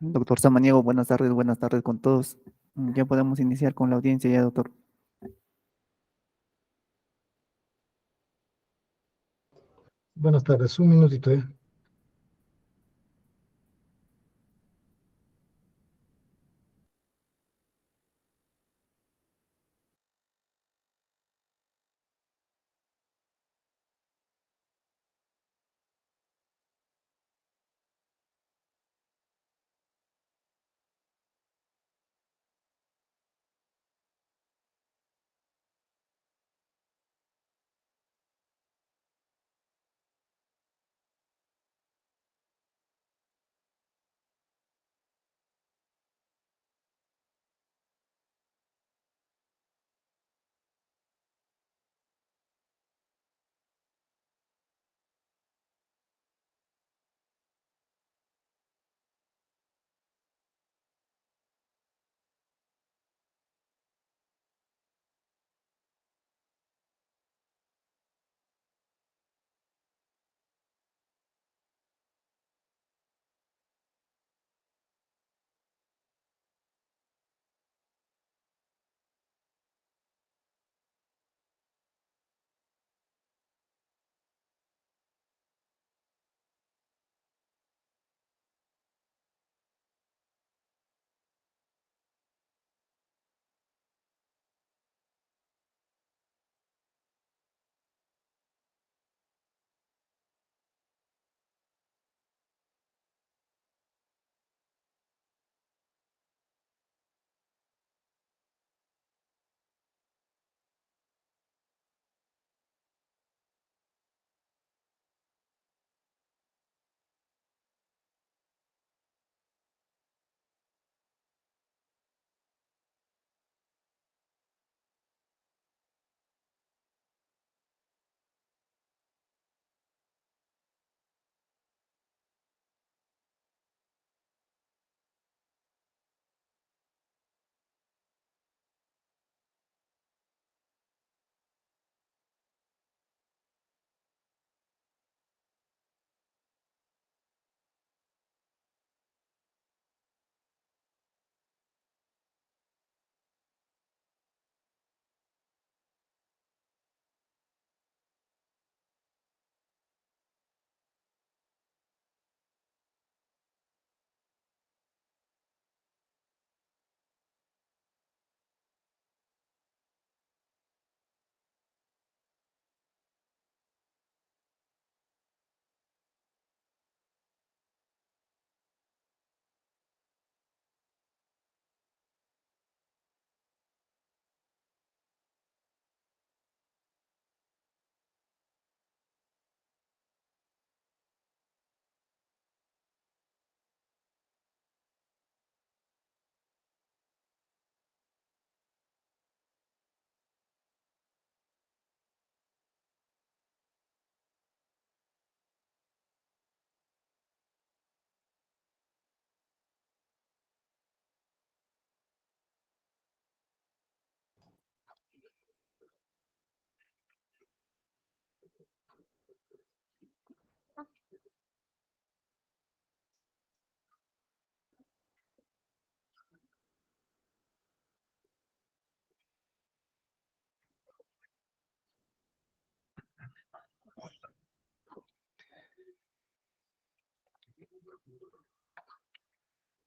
Doctor Samaniego, buenas tardes con todos. Ya podemos iniciar con la audiencia ya, doctor. Buenas tardes, un minutito, ¿eh?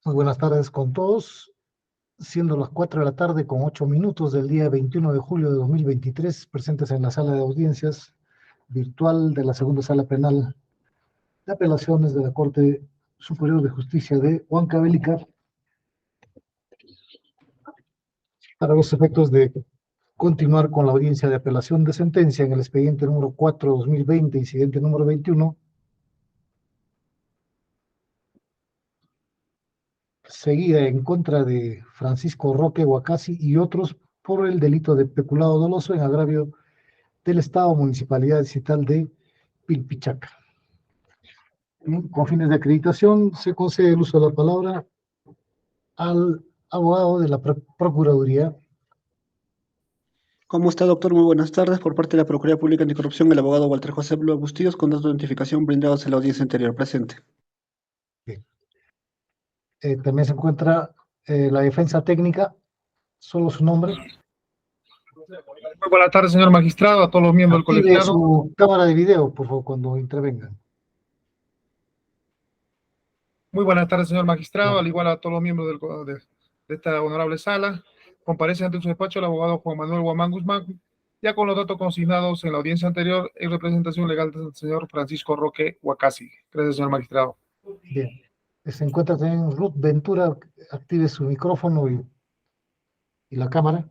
Muy buenas tardes con todos, siendo las 4 de la tarde con 8 minutos del día 21 de julio de 2023, presentes en la sala de audiencias virtual de la segunda sala penal de apelaciones de la Corte Superior de Justicia de Huancavelica, para los efectos de continuar con la audiencia de apelación de sentencia en el expediente número 4/2020, incidente número 21, seguida en contra de Francisco Roque Huacasi y otros por el delito de peculado doloso en agravio del Estado Municipalidad Distrital de Pilpichaca. Con fines de acreditación, se concede el uso de la palabra al abogado de la Procuraduría. ¿Cómo está, doctor? Muy buenas tardes. Por parte de la Procuraduría Pública Anticorrupción, el abogado Walter José Blue Bustillos, con datos de identificación brindados en la audiencia anterior. Presente. Bien. También se encuentra la defensa técnica, solo su nombre. Muy buenas tardes, señor magistrado, a todos los miembros del Active colegiado. su cámara de video, por favor, cuando intervengan. Muy buenas tardes, señor magistrado, Claro. al igual a todos los miembros de esta honorable sala. Comparece ante su despacho el abogado Juan Manuel Guamán Guzmán, ya con los datos consignados en la audiencia anterior en representación legal del señor Francisco Roque Huacasi. Gracias, señor magistrado. Bien. Se encuentra también Ruth Ventura, active su micrófono y la cámara.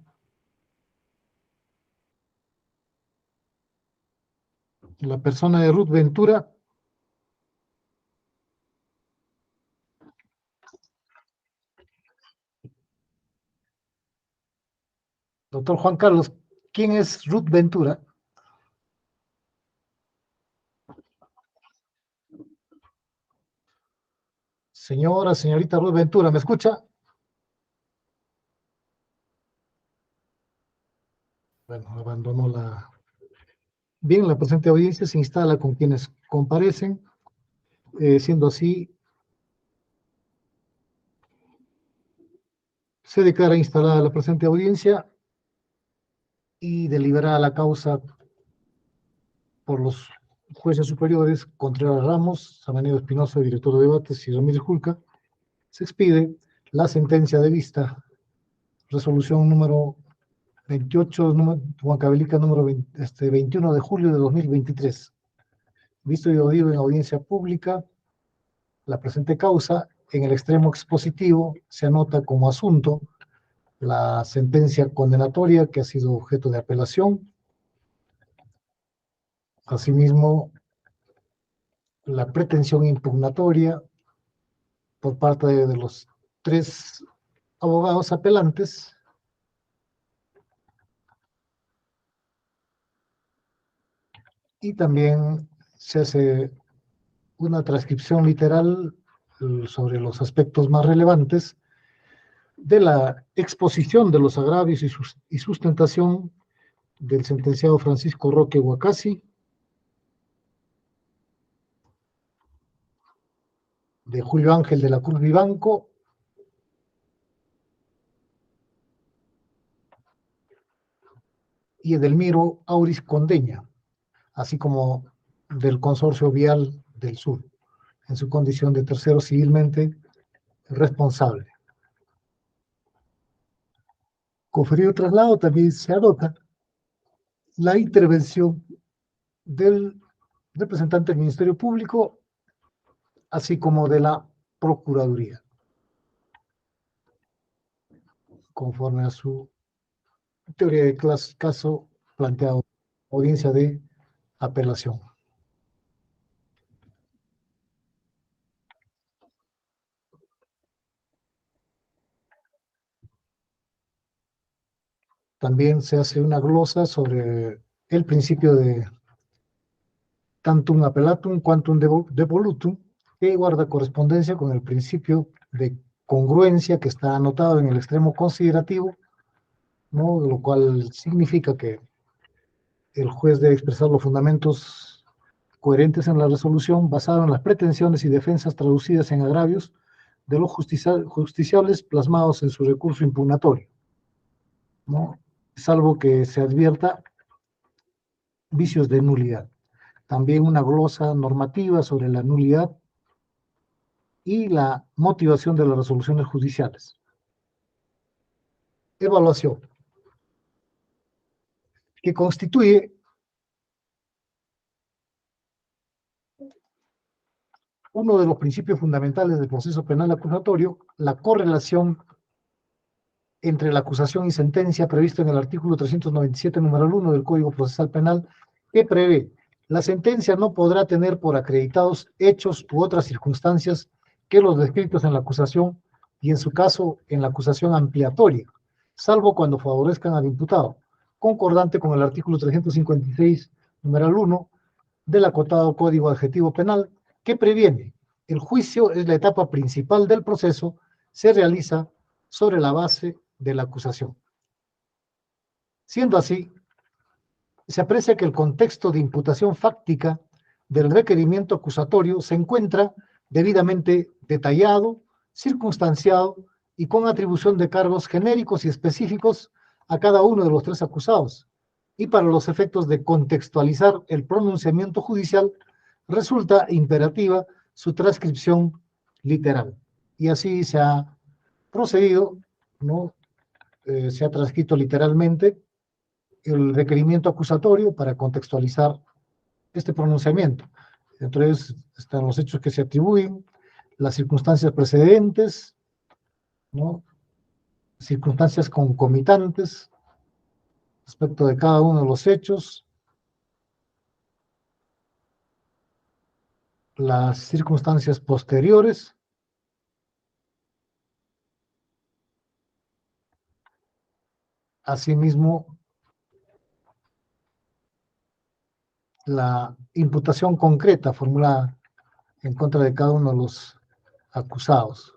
La persona de Ruth Ventura. Doctor Juan Carlos, ¿quién es Ruth Ventura? Señorita Ruth Ventura, ¿me escucha? Bueno, abandonó la... Bien, la presente audiencia se instala con quienes comparecen, siendo así, se declara instalada la presente audiencia y deliberada la causa por los jueces superiores Contreras Ramos, Samaniego Espinosa, director de debates, y Ramírez Julca. Se expide la sentencia de vista, resolución número 28, Huancavelica número 21 de julio de 2023. Visto y oído en audiencia pública, la presente causa, en el extremo expositivo, se anota como asunto la sentencia condenatoria que ha sido objeto de apelación. Asimismo, la pretensión impugnatoria por parte de los 3 abogados apelantes, y también se hace una transcripción literal sobre los aspectos más relevantes de la exposición de los agravios y sustentación del sentenciado Francisco Roque Huacasi, de Julio Ángel de la Cruz Vivanco, y Edelmiro Auris Condeña, así como del Consorcio Vial del Sur, en su condición de tercero civilmente responsable. Conferido traslado, también se anota la intervención del representante del Ministerio Público, así como de la Procuraduría, conforme a su teoría de caso planteado, audiencia de apelación. También se hace una glosa sobre el principio de tantum appellatum quantum devolutum, que guarda correspondencia con el principio de congruencia que está anotado en el extremo considerativo, ¿no? Lo cual significa que el juez debe expresar los fundamentos coherentes en la resolución basado en las pretensiones y defensas traducidas en agravios de los justiciables plasmados en su recurso impugnatorio, ¿no? Salvo que se advierta vicios de nulidad. También una glosa normativa sobre la nulidad y la motivación de las resoluciones judiciales. Evaluación, que constituye uno de los principios fundamentales del proceso penal acusatorio, la correlación entre la acusación y sentencia previsto en el artículo 397, numeral 1 del Código Procesal Penal, que prevé: la sentencia no podrá tener por acreditados hechos u otras circunstancias que los descritos en la acusación y, en su caso, en la acusación ampliatoria, salvo cuando favorezcan al imputado, concordante con el artículo 356, numeral 1 del acotado Código Adjetivo Penal, que previene: el juicio es la etapa principal del proceso, se realiza sobre la base de la acusación. Siendo así, se aprecia que el contexto de imputación fáctica del requerimiento acusatorio se encuentra debidamente detallado circunstanciado y con atribución de cargos genéricos y específicos a cada uno de los tres acusados. Y para los efectos de contextualizar el pronunciamiento judicial, resulta imperativa su transcripción literal. Y así se ha procedido, ¿no? Se ha transcrito literalmente el requerimiento acusatorio para contextualizar este pronunciamiento. Entre ellos están los hechos que se atribuyen, las circunstancias precedentes, ¿no? Circunstancias concomitantes respecto de cada uno de los hechos, las circunstancias posteriores, asimismo la imputación concreta formulada en contra de cada uno de los acusados.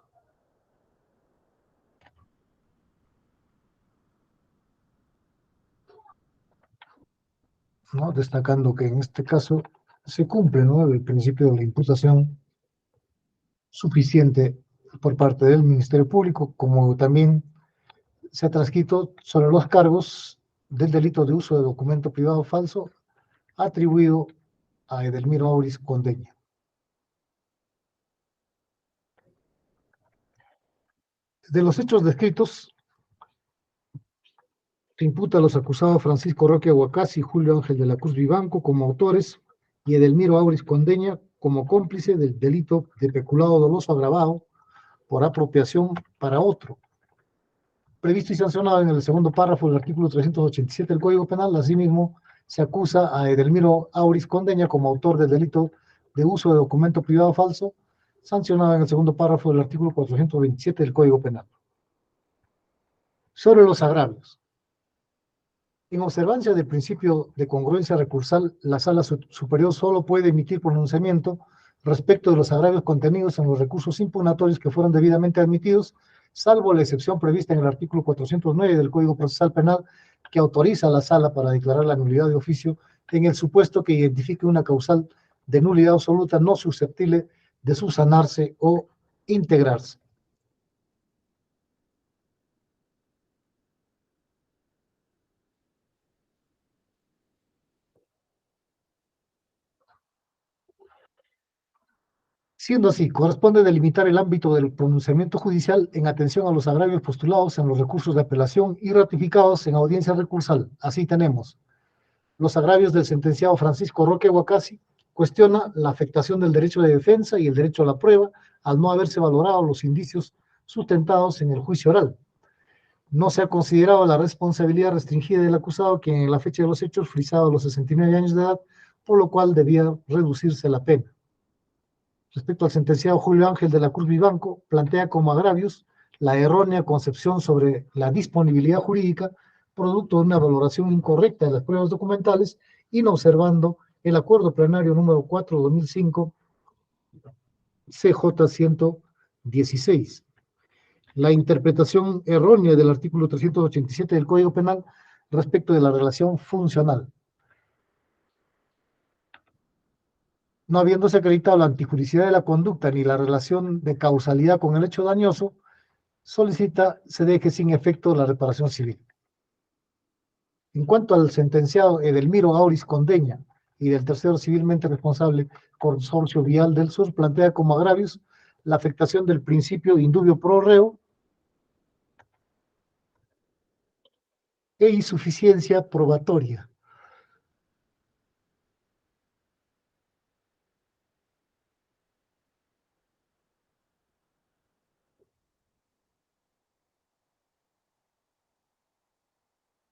¿No? Destacando que en este caso se cumple, ¿no?, el principio de la imputación suficiente por parte del Ministerio Público, como también se ha transcrito sobre los cargos del delito de uso de documento privado falso atribuido a Edelmiro Auris Condeña. De los hechos descritos, se imputa a los acusados Francisco Roque Aguacasi y Julio Ángel de la Cruz Vivanco como autores y Edelmiro Auris Condeña como cómplice del delito de peculado doloso agravado por apropiación para otro, previsto y sancionado en el segundo párrafo del artículo 387 del Código Penal. Asimismo, se acusa a Edelmiro Auris Condeña como autor del delito de uso de documento privado falso, sancionado en el segundo párrafo del artículo 427 del Código Penal. Sobre los agravios. En observancia del principio de congruencia recursal, la Sala Superior solo puede emitir pronunciamiento respecto de los agravios contenidos en los recursos impugnatorios que fueron debidamente admitidos, salvo la excepción prevista en el artículo 409 del Código Procesal Penal, que autoriza a la Sala para declarar la nulidad de oficio en el supuesto que identifique una causal de nulidad absoluta no susceptible de subsanarse o integrarse. Siendo así, corresponde delimitar el ámbito del pronunciamiento judicial en atención a los agravios postulados en los recursos de apelación y ratificados en audiencia recursal. Así tenemos los agravios del sentenciado Francisco Roque Aguacasi. Cuestiona la afectación del derecho de defensa y el derecho a la prueba al no haberse valorado los indicios sustentados en el juicio oral. No se ha considerado la responsabilidad restringida del acusado, quien en la fecha de los hechos frisaba los 69 años de edad, por lo cual debía reducirse la pena. Respecto al sentenciado Julio Ángel de la Cruz Vivanco, plantea como agravios la errónea concepción sobre la disponibilidad jurídica, producto de una valoración incorrecta de las pruebas documentales, y no observando el acuerdo plenario número 4/2005, CJ 116. La interpretación errónea del artículo 387 del Código Penal respecto de la relación funcional. No habiéndose acreditado la antijuricidad de la conducta ni la relación de causalidad con el hecho dañoso, solicita se deje sin efecto la reparación civil. En cuanto al sentenciado Edelmiro Auris Condeña y del tercero civilmente responsable Consorcio Vial del Sur, plantea como agravios la afectación del principio indubio pro reo e insuficiencia probatoria.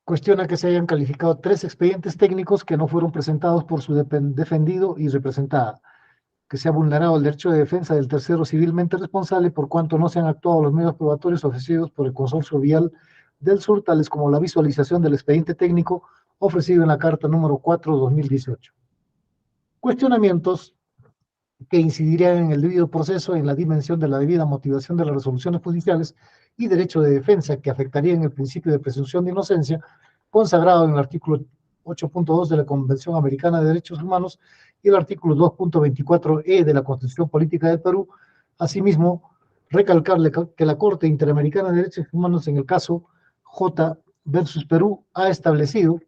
Cuestiona que se hayan calificado 3 expedientes técnicos que no fueron presentados por su defendido y representada, que se ha vulnerado el derecho de defensa del tercero civilmente responsable por cuanto no se han actuado los medios probatorios ofrecidos por el Consorcio Vial del Sur, tales como la visualización del expediente técnico ofrecido en la carta número 4/2018. Cuestionamientos que incidirían en el debido proceso, en la dimensión de la debida motivación de las resoluciones judiciales y derecho de defensa, que afectarían el principio de presunción de inocencia, consagrado en el artículo 8.2 de la Convención Americana de Derechos Humanos y el artículo 2.24e de la Constitución Política del Perú. Asimismo, recalcarle que la Corte Interamericana de Derechos Humanos en el caso J versus Perú ha establecido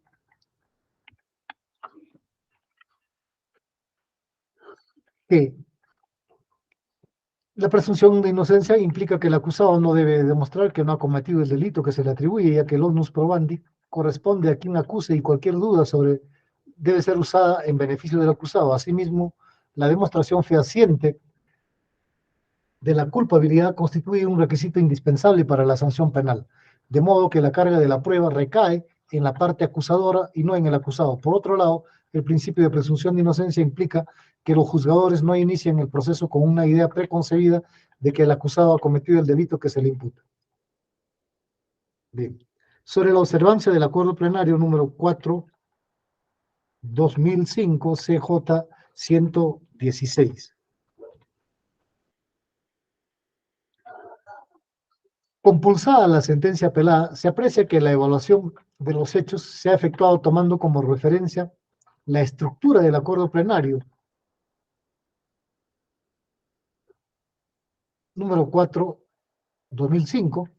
que la presunción de inocencia implica que el acusado no debe demostrar que no ha cometido el delito que se le atribuye, ya que el onus probandi corresponde a quien acuse y cualquier duda sobre debe ser usada en beneficio del acusado. Asimismo, la demostración fehaciente de la culpabilidad constituye un requisito indispensable para la sanción penal, de modo que la carga de la prueba recae en la parte acusadora y no en el acusado. Por otro lado, el principio de presunción de inocencia implica que los juzgadores no inician el proceso con una idea preconcebida de que el acusado ha cometido el delito que se le imputa. Bien. Sobre la observancia del acuerdo plenario número 4/2005, CJ 116. Compulsada la sentencia apelada, se aprecia que la evaluación de los hechos se ha efectuado tomando como referencia la estructura del acuerdo plenario número 4/2005,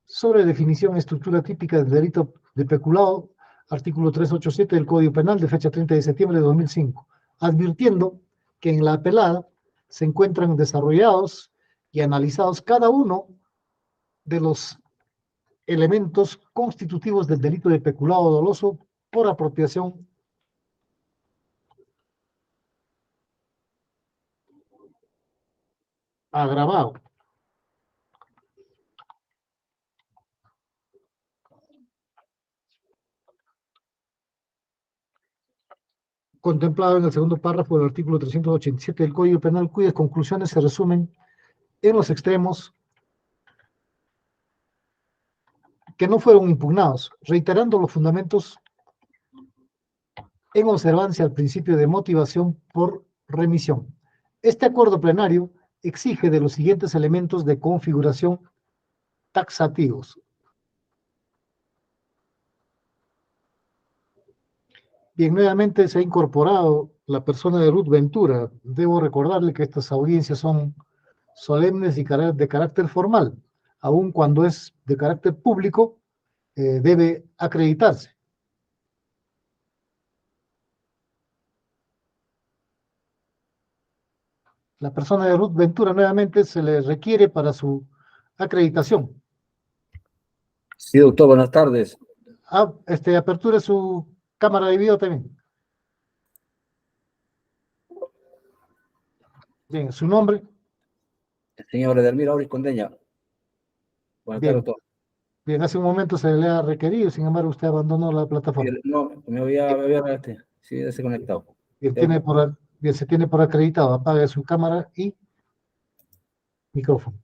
sobre definición y estructura típica del delito de peculado, artículo 387 del Código Penal de fecha 30 de septiembre de 2005, advirtiendo que en la apelada se encuentran desarrollados y analizados cada uno de los elementos constitutivos del delito de peculado doloso por apropiación agravado, contemplado en el segundo párrafo del artículo 387 del Código Penal, cuyas conclusiones se resumen en los extremos que no fueron impugnados, reiterando los fundamentos en observancia al principio de motivación por remisión. Este acuerdo plenario exige de los siguientes elementos de configuración taxativos. Bien, nuevamente se ha incorporado la persona de Ruth Ventura. Debo recordarle que estas audiencias son solemnes y de carácter formal. Aun cuando es de carácter público, debe acreditarse. La persona de Ruth Ventura nuevamente se le requiere para su acreditación. Sí, doctor, buenas tardes. Aperture su cámara de video también. Bien, su nombre. El señor Edelmiro Auris Condeña. Buenas Bien. tardes, doctor. Bien, hace un momento se le ha requerido, sin embargo, usted abandonó la plataforma. No, me había sí, desconectado. Bien, bien, se tiene por acreditado. Apague su cámara y micrófono.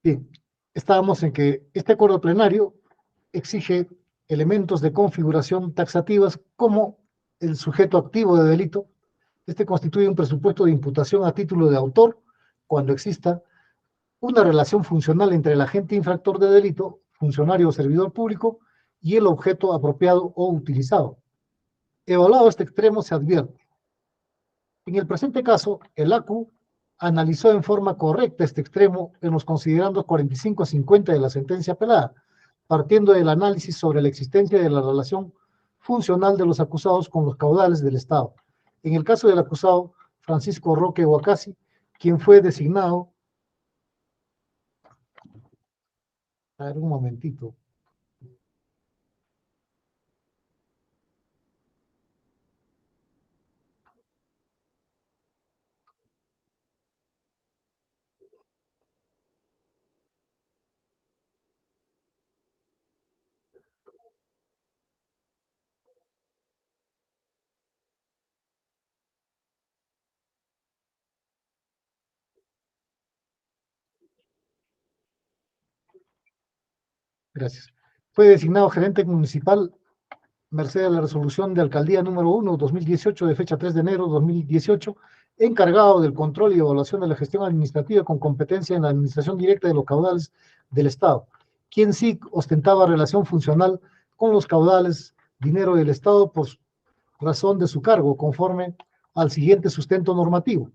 Bien, estábamos en que este acuerdo plenario exige elementos de configuración taxativas como el sujeto activo de delito. Este constituye un presupuesto de imputación a título de autor cuando exista una relación funcional entre el agente infractor de delito, funcionario o servidor público, y el objeto apropiado o utilizado. Evaluado este extremo, se advierte. En el presente caso, el ACU analizó en forma correcta este extremo en los considerandos 45 a 50 de la sentencia apelada, partiendo del análisis sobre la existencia de la relación funcional de los acusados con los caudales del Estado. En el caso del acusado Francisco Roque Huacasi, quien fue designado. A ver, un momentito. Gracias. Fue designado gerente municipal merced a la resolución de alcaldía número 1, 2018, de fecha 3 de enero de 2018, encargado del control y evaluación de la gestión administrativa con competencia en la administración directa de los caudales del Estado, quien sí ostentaba relación funcional con los caudales, dinero del Estado, razón de su cargo, conforme al siguiente sustento normativo.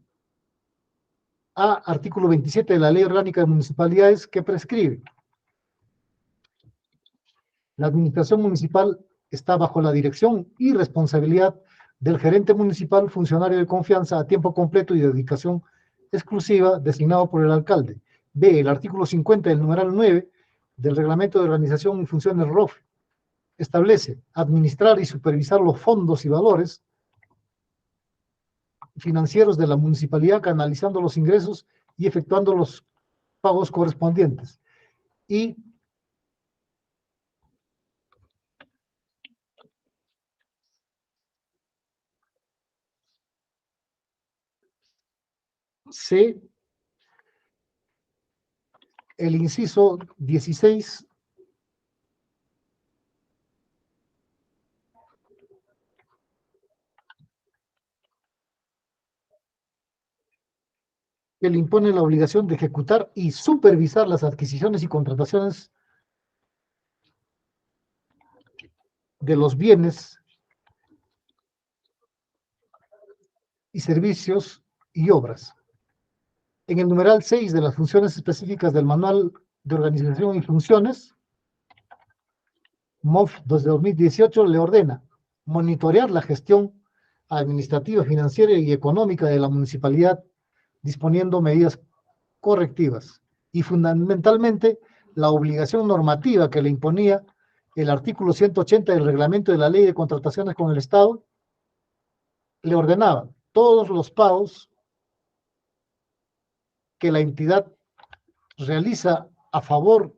A, artículo 27 de la Ley Orgánica de Municipalidades, que prescribe: la administración municipal está bajo la dirección y responsabilidad del gerente municipal, funcionario de confianza a tiempo completo y de dedicación exclusiva, designado por el alcalde. B, el artículo 50 del numeral 9 del Reglamento de Organización y Funciones ROF establece administrar y supervisar los fondos y valores financieros de la municipalidad, canalizando los ingresos y efectuando los pagos correspondientes. Y C, el inciso 16 que le impone la obligación de ejecutar y supervisar las adquisiciones y contrataciones de los bienes y servicios y obras. En el numeral 6 de las funciones específicas del Manual de Organización y Funciones, MOF desde 2018 le ordena monitorear la gestión administrativa, financiera y económica de la municipalidad, disponiendo medidas correctivas, y fundamentalmente la obligación normativa que le imponía el artículo 180 del reglamento de la Ley de Contrataciones con el Estado, le ordenaba todos los pagos que la entidad realiza a favor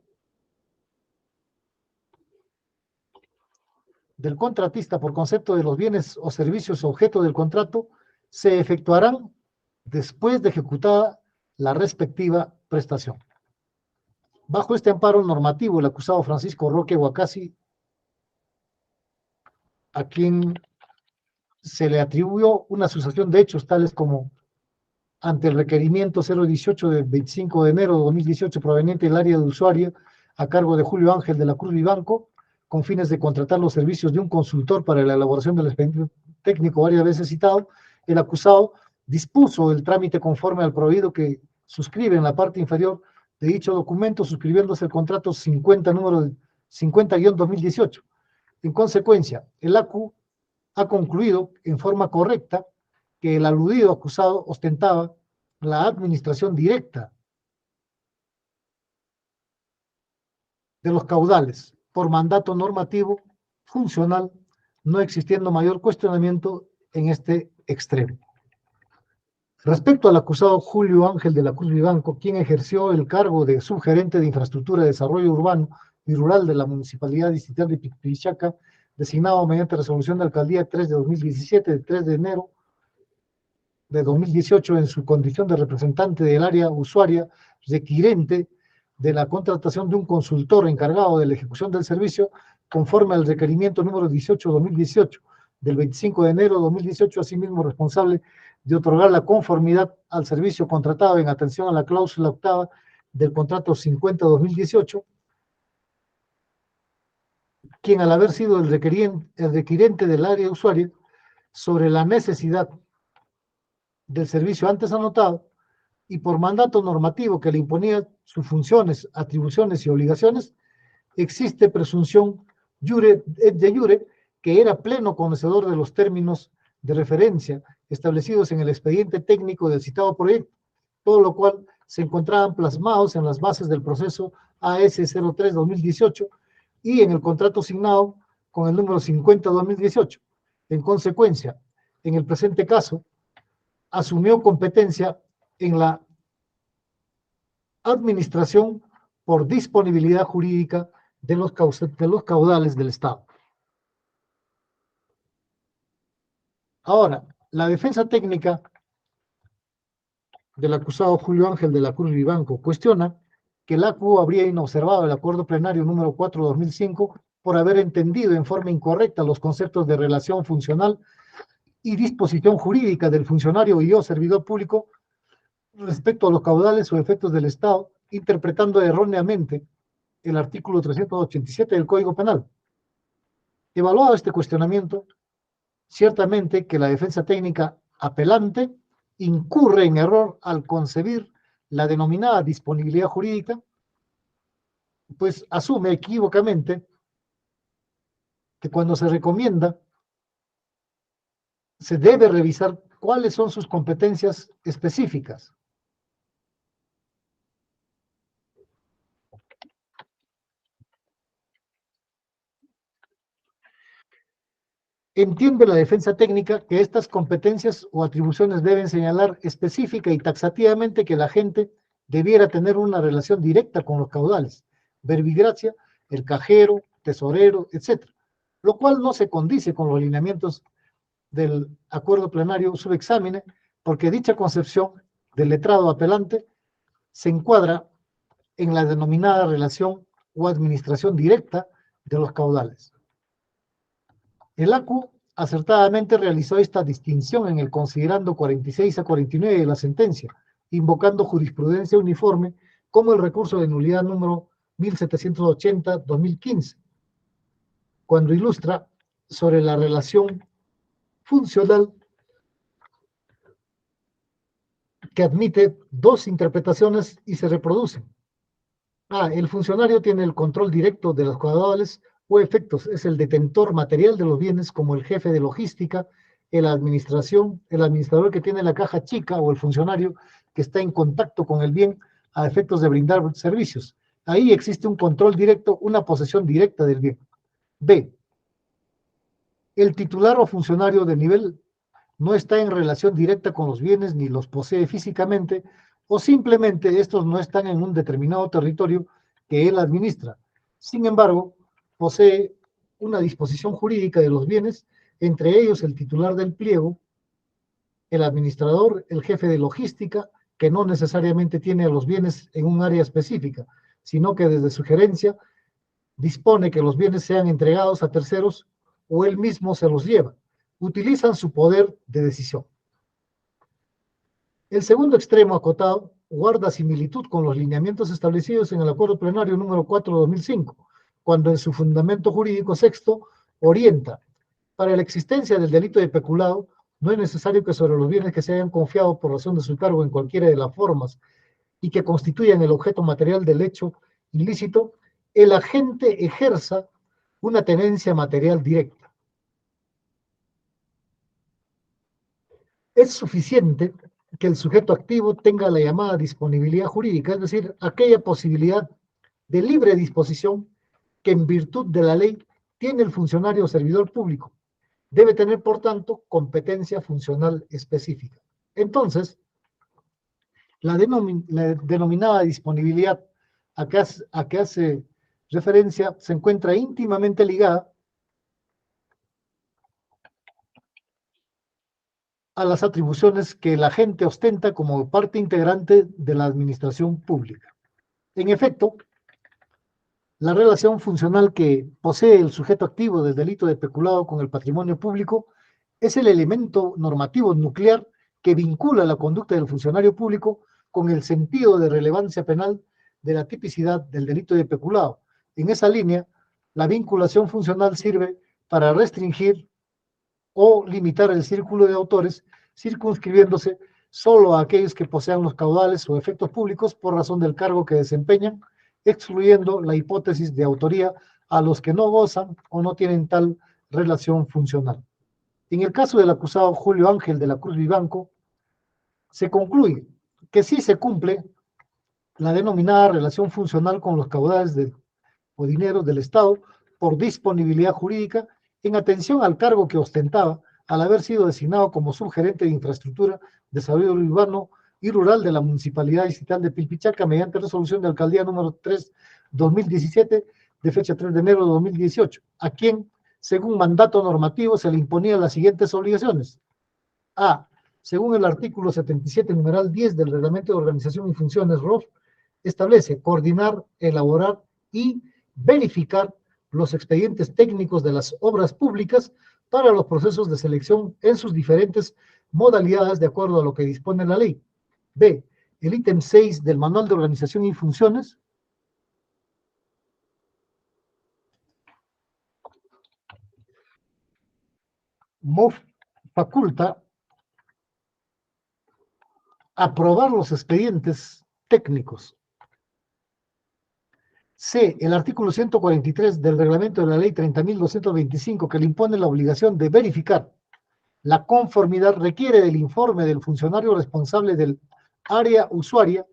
del contratista por concepto de los bienes o servicios objeto del contrato se efectuarán después de ejecutada la respectiva prestación. Bajo este amparo normativo, el acusado Francisco Roque Huacasi, a quien se le atribuyó una sucesión de hechos tales como: ante el requerimiento 018 del 25 de enero de 2018 proveniente del área de usuario a cargo de Julio Ángel de la Cruz Vivanco, con fines de contratar los servicios de un consultor para la elaboración del expediente técnico varias veces citado, el acusado dispuso el trámite conforme al prohibido que suscribe en la parte inferior de dicho documento, suscribiéndose el contrato 50 número 50-2018. En consecuencia, el ACU ha concluido en forma correcta que el aludido acusado ostentaba la administración directa de los caudales por mandato normativo funcional, no existiendo mayor cuestionamiento en este extremo. Respecto al acusado Julio Ángel de la Cruz Vivanco, quien ejerció el cargo de subgerente de Infraestructura de Desarrollo Urbano y Rural de la Municipalidad Distrital de Pipichaca, designado mediante resolución de alcaldía 3 de 2017, de 3 de enero de 2018, en su condición de representante del área usuaria requirente de la contratación de un consultor encargado de la ejecución del servicio, conforme al requerimiento número 18-2018 del 25 de enero de 2018, asimismo responsable de otorgar la conformidad al servicio contratado en atención a la cláusula octava del contrato 50-2018, quien, al haber sido el requirente del área usuaria sobre la necesidad del servicio antes anotado, y por mandato normativo que le imponía sus funciones, atribuciones y obligaciones, existe presunción de jure que era pleno conocedor de los términos de referencia establecidos en el expediente técnico del citado proyecto, todo lo cual se encontraban plasmados en las bases del proceso AS03-2018 y en el contrato asignado con el número 50-2018. En consecuencia, en el presente caso, asumió competencia en la administración por disponibilidad jurídica de los caudales del Estado. Ahora, la defensa técnica del acusado Julio Ángel de la Cruz Vivanco cuestiona que el ACU habría inobservado el acuerdo plenario número 4/2005 por haber entendido en forma incorrecta los conceptos de relación funcional y disposición jurídica del funcionario y o servidor público respecto a los caudales o efectos del Estado, interpretando erróneamente el artículo 387 del Código Penal. Evaluado este cuestionamiento, Ciertamente que la defensa técnica apelante incurre en error al concebir la denominada disponibilidad jurídica, pues asume equívocamente que cuando se recomienda se debe revisar cuáles son sus competencias específicas. Entiende la defensa técnica que estas competencias o atribuciones deben señalar específica y taxativamente que la gente debiera tener una relación directa con los caudales, verbigracia, el cajero, tesorero, etc., lo cual no se condice con los lineamientos del acuerdo plenario subexámine, porque dicha concepción del letrado apelante se encuadra en la denominada relación o administración directa de los caudales. El ACU acertadamente realizó esta distinción en el considerando 46 a 49 de la sentencia, invocando jurisprudencia uniforme como el recurso de nulidad número 1780-2015, cuando ilustra sobre la relación funcional que admite dos interpretaciones y se reproducen. El funcionario tiene el control directo de los caudales o efectos, es el detentor material de los bienes como el jefe de logística, el administrador que tiene la caja chica o el funcionario que está en contacto con el bien a efectos de brindar servicios. Ahí existe un control directo, una posesión directa del bien. B. El titular o funcionario de nivel no está en relación directa con los bienes ni los posee físicamente, o simplemente estos no están en un determinado territorio que él administra. Sin embargo, posee una disposición jurídica de los bienes, entre ellos el titular del pliego, el administrador, el jefe de logística, que no necesariamente tiene a los bienes en un área específica, sino que desde su gerencia dispone que los bienes sean entregados a terceros o él mismo se los lleva. Utilizan su poder de decisión. El segundo extremo acotado guarda similitud con los lineamientos establecidos en el Acuerdo Plenario número 4 de 2005, cuando en su fundamento jurídico sexto orienta: para la existencia del delito de peculado, no es necesario que sobre los bienes que se hayan confiado por razón de su cargo en cualquiera de las formas y que constituyan el objeto material del hecho ilícito, el agente ejerza una tenencia material directa. Es suficiente que el sujeto activo tenga la llamada disponibilidad jurídica, es decir, aquella posibilidad de libre disposición que en virtud de la ley tiene el funcionario o servidor público. Debe tener, por tanto, competencia funcional específica. Entonces, la denominada disponibilidad a que hace referencia se encuentra íntimamente ligada a las atribuciones que el agente ostenta como parte integrante de la administración pública. En efecto, la relación funcional que posee el sujeto activo del delito de peculado con el patrimonio público es el elemento normativo nuclear que vincula la conducta del funcionario público con el sentido de relevancia penal de la tipicidad del delito de peculado. En esa línea, la vinculación funcional sirve para restringir o limitar el círculo de autores, circunscribiéndose solo a aquellos que posean los caudales o efectos públicos por razón del cargo que desempeñan, excluyendo la hipótesis de autoría a los que no gozan o no tienen tal relación funcional. En el caso del acusado Julio Ángel de la Cruz Vivanco, se concluye que sí se cumple la denominada relación funcional con los caudales o dinero del Estado por disponibilidad jurídica en atención al cargo que ostentaba al haber sido designado como subgerente de infraestructura, desarrollo urbano y rural de la Municipalidad Distrital de Pilpichaca mediante resolución de alcaldía número 3/2017 de fecha 3 de enero de 2018, a quien, según mandato normativo, se le imponían las siguientes obligaciones. Según el artículo 77, numeral 10 del Reglamento de Organización y Funciones ROF, establece coordinar, elaborar y verificar los expedientes técnicos de las obras públicas para los procesos de selección en sus diferentes modalidades de acuerdo a lo que dispone la ley. B. El ítem 6 del Manual de Organización y Funciones MOF faculta aprobar los expedientes técnicos. C. El artículo 143 del reglamento de la ley 30.225, que le impone la obligación de verificar la conformidad, requiere del informe del funcionario responsable del área usuaria,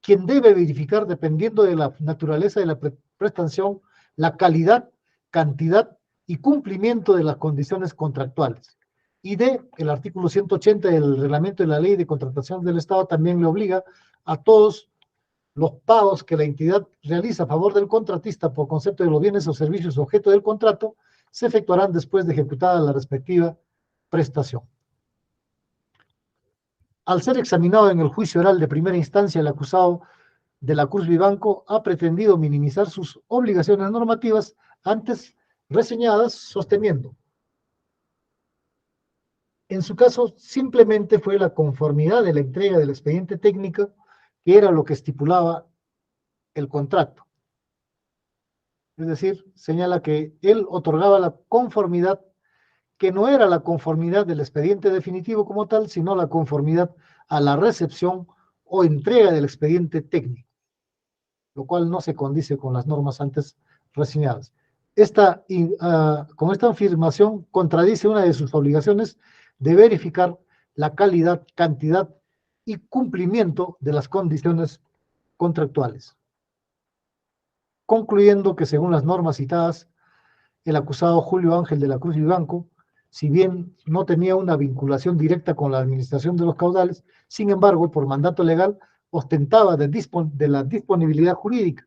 quien debe verificar, dependiendo de la naturaleza de la prestación, la calidad, cantidad y cumplimiento de las condiciones contractuales. Y D. El artículo 180 del reglamento de la ley de contratación del Estado también le obliga a todos los pagos que la entidad realiza a favor del contratista por concepto de los bienes o servicios objeto del contrato se efectuarán después de ejecutada la respectiva prestación. Al ser examinado en el juicio oral de primera instancia, el acusado de la Cruz Vivanco ha pretendido minimizar sus obligaciones normativas antes reseñadas, sosteniendo. En su caso, simplemente fue la conformidad de la entrega del expediente técnico, que era lo que estipulaba el contrato. Es decir, señala que él otorgaba la conformidad, que no era la conformidad del expediente definitivo como tal, sino la conformidad a la recepción o entrega del expediente técnico, lo cual no se condice con las normas antes reseñadas. Con esta afirmación contradice una de sus obligaciones de verificar la calidad, cantidad y cumplimiento de las condiciones contractuales. Concluyendo que según las normas citadas, el acusado Julio Ángel de la Cruz Vivanco, si bien no tenía una vinculación directa con la administración de los caudales, sin embargo, por mandato legal, ostentaba de la disponibilidad jurídica,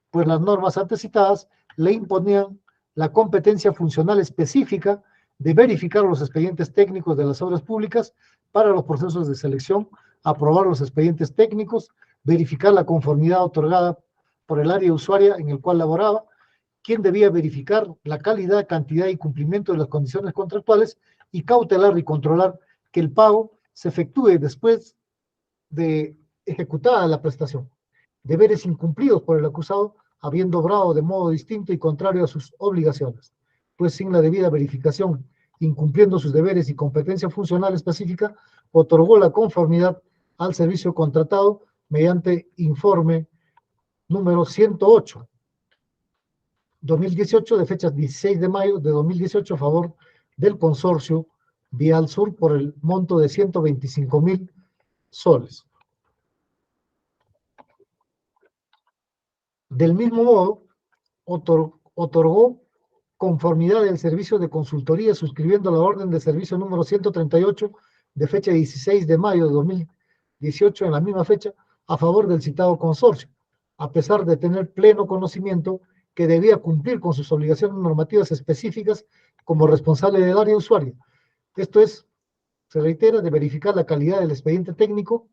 pues las normas antes citadas le imponían la competencia funcional específica de verificar los expedientes técnicos de las obras públicas para los procesos de selección, aprobar los expedientes técnicos, verificar la conformidad otorgada por el área usuaria en el cual laboraba, quien debía verificar la calidad, cantidad y cumplimiento de las condiciones contractuales y cautelar y controlar que el pago se efectúe después de ejecutada la prestación. Deberes incumplidos por el acusado, habiendo obrado de modo distinto y contrario a sus obligaciones, pues sin la debida verificación, incumpliendo sus deberes y competencia funcional específica, otorgó la conformidad al servicio contratado mediante informe número 108, 2018, de fecha 16 de mayo de 2018, a favor del consorcio Vial Sur por el monto de 125.000 soles. Del mismo modo, otorgó conformidad del servicio de consultoría suscribiendo la orden de servicio número 138 de fecha 16 de mayo de 2018, en la misma fecha, a favor del citado consorcio, a pesar de tener pleno conocimiento que debía cumplir con sus obligaciones normativas específicas como responsable del área usuaria. Esto es, se reitera, de verificar la calidad del expediente técnico,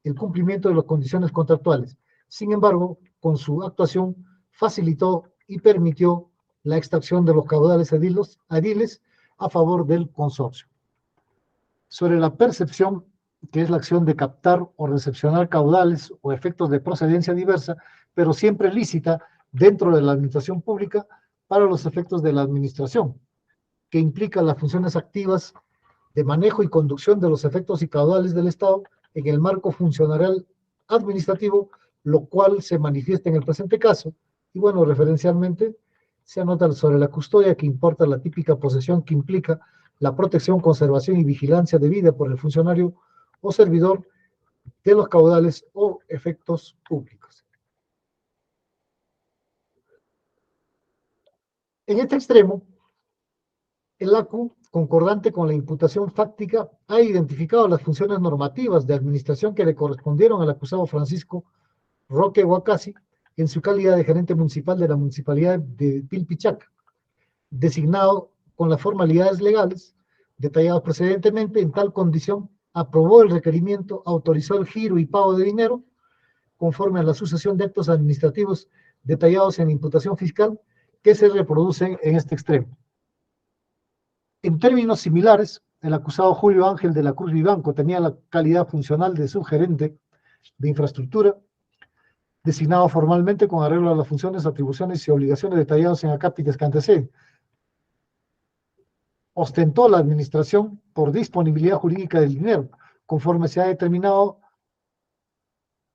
el cumplimiento de las condiciones contractuales. Sin embargo, con su actuación facilitó y permitió la extracción de los caudales ediles a favor del consorcio. Sobre la percepción, que es la acción de captar o recepcionar caudales o efectos de procedencia diversa, pero siempre lícita dentro de la administración pública para los efectos de la administración, que implica las funciones activas de manejo y conducción de los efectos y caudales del Estado en el marco funcionarial administrativo, lo cual se manifiesta en el presente caso. Y bueno, referencialmente se anota sobre la custodia, que importa la típica posesión que implica la protección, conservación y vigilancia debida por el funcionario o servidor de los caudales o efectos públicos. En este extremo, el ACU, concordante con la imputación fáctica, ha identificado las funciones normativas de administración que le correspondieron al acusado Francisco Roque Huacasi en su calidad de gerente municipal de la municipalidad de Pilpichaca, designado con las formalidades legales detalladas precedentemente. En tal condición, aprobó el requerimiento, autorizó el giro y pago de dinero conforme a la sucesión de actos administrativos detallados en la imputación fiscal que se reproducen en este extremo. En términos similares, el acusado Julio Ángel de la Cruz Vivanco tenía la calidad funcional de subgerente de infraestructura, designado formalmente con arreglo a las funciones, atribuciones y obligaciones detalladas en acápites que anteceden. ostentó la administración por disponibilidad jurídica del dinero, conforme se ha determinado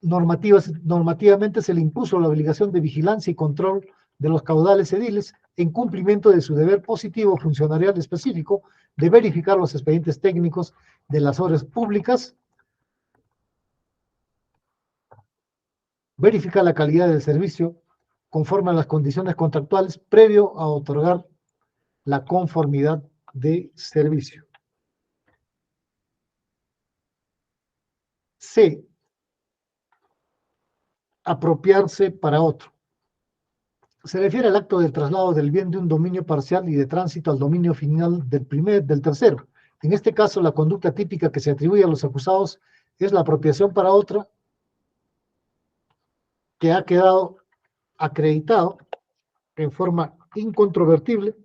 normativamente se le impuso la obligación de vigilancia y control de los caudales ediles en cumplimiento de su deber positivo funcionarial específico de verificar los expedientes técnicos de las obras públicas, verificar la calidad del servicio conforme a las condiciones contractuales previo a otorgar la conformidad de servicio. C. Apropiarse para otro. Se refiere al acto del traslado del bien de un dominio parcial y de tránsito al dominio final del tercero. En este caso, la conducta típica que se atribuye a los acusados es la apropiación para otra, que ha quedado acreditado en forma incontrovertible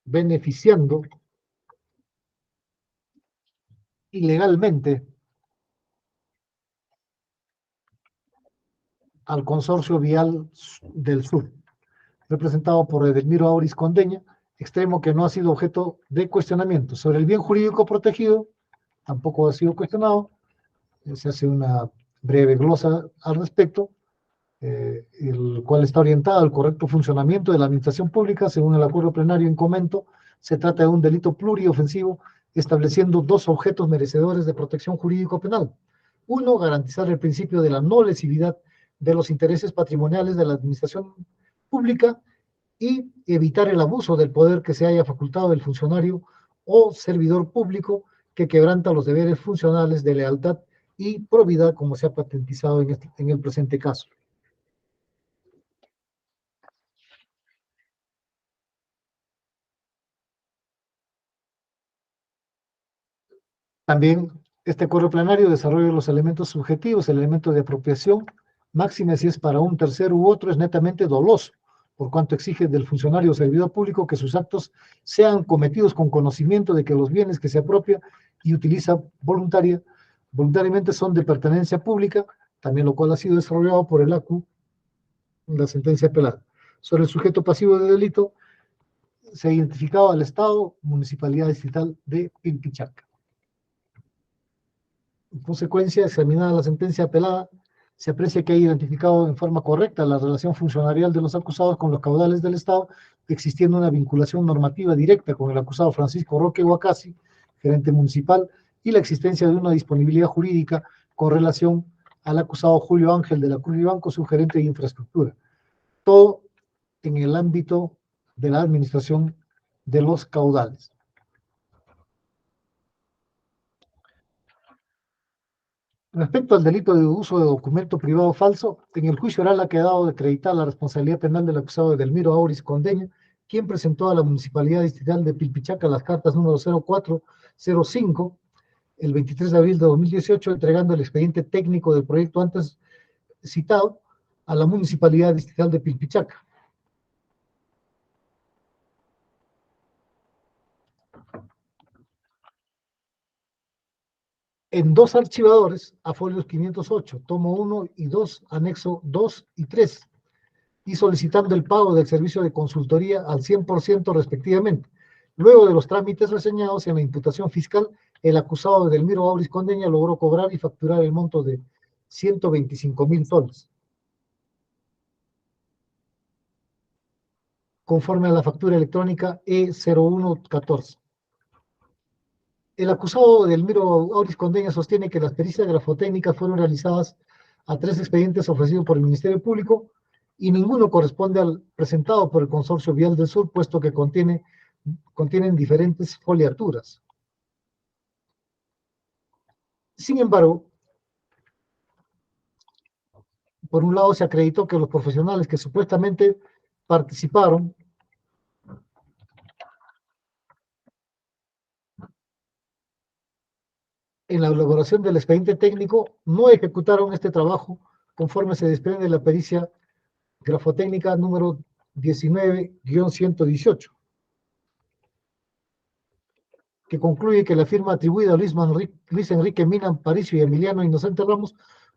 beneficiando ilegalmente al Consorcio Vial del Sur, representado por Edelmiro Auris Condeña, extremo que no ha sido objeto de cuestionamiento. Sobre el bien jurídico protegido, tampoco ha sido cuestionado, se hace una breve glosa al respecto, el cual está orientado al correcto funcionamiento de la administración pública. Según el acuerdo plenario en comento, se trata de un delito pluriofensivo, estableciendo dos objetos merecedores de protección jurídico-penal. Uno, garantizar el principio de la no lesividad de los intereses patrimoniales de la administración pública y evitar el abuso del poder que se haya facultado del funcionario o servidor público que quebranta los deberes funcionales de lealtad y probidad, como se ha patentizado en el presente caso. También este acuerdo plenario desarrolla los elementos subjetivos, el elemento de apropiación, máxime si es para un tercero u otro, es netamente doloso, por cuanto exige del funcionario o servidor público que sus actos sean cometidos con conocimiento de que los bienes que se apropia y utiliza voluntariamente son de pertenencia pública, también lo cual ha sido desarrollado por el ACU en la sentencia apelada. Sobre el sujeto pasivo de delito, se ha identificado al Estado, Municipalidad Distrital de Pilpichaca. En consecuencia, examinada la sentencia apelada, se aprecia que ha identificado en forma correcta la relación funcionarial de los acusados con los caudales del Estado, existiendo una vinculación normativa directa con el acusado Francisco Roque Huacasi, gerente municipal, y la existencia de una disponibilidad jurídica con relación al acusado Julio Ángel de la Cruz y Banco, su gerente de infraestructura. Todo en el ámbito de la administración de los caudales. Respecto al delito de uso de documento privado falso, en el juicio oral ha quedado acreditada la responsabilidad penal del acusado Edelmiro Auris Condeña, quien presentó a la Municipalidad Distrital de Pilpichaca las cartas número 0405 el 23 de abril de 2018, entregando el expediente técnico del proyecto antes citado a la Municipalidad Distrital de Pilpichaca. En dos archivadores, a folios 508, tomo 1 y 2, anexo 2 y 3, y solicitando el pago del servicio de consultoría al 100% respectivamente. Luego de los trámites reseñados en la imputación fiscal, el acusado Edelmiro Auris Condeña logró cobrar y facturar el monto de 125,000 soles. Conforme a la factura electrónica E0114. El acusado Edelmiro Auris Condeña sostiene que las pericias grafotécnicas fueron realizadas a 3 expedientes ofrecidos por el Ministerio Público y ninguno corresponde al presentado por el Consorcio Vial del Sur, puesto que contienen diferentes foliaturas. Sin embargo, por un lado se acreditó que los profesionales que supuestamente participaron en la elaboración del expediente técnico no ejecutaron este trabajo conforme se desprende de la pericia grafotécnica número 19-118, que concluye que la firma atribuida a Luis Enrique Mina Aparicio y Emiliano Inocente Ramos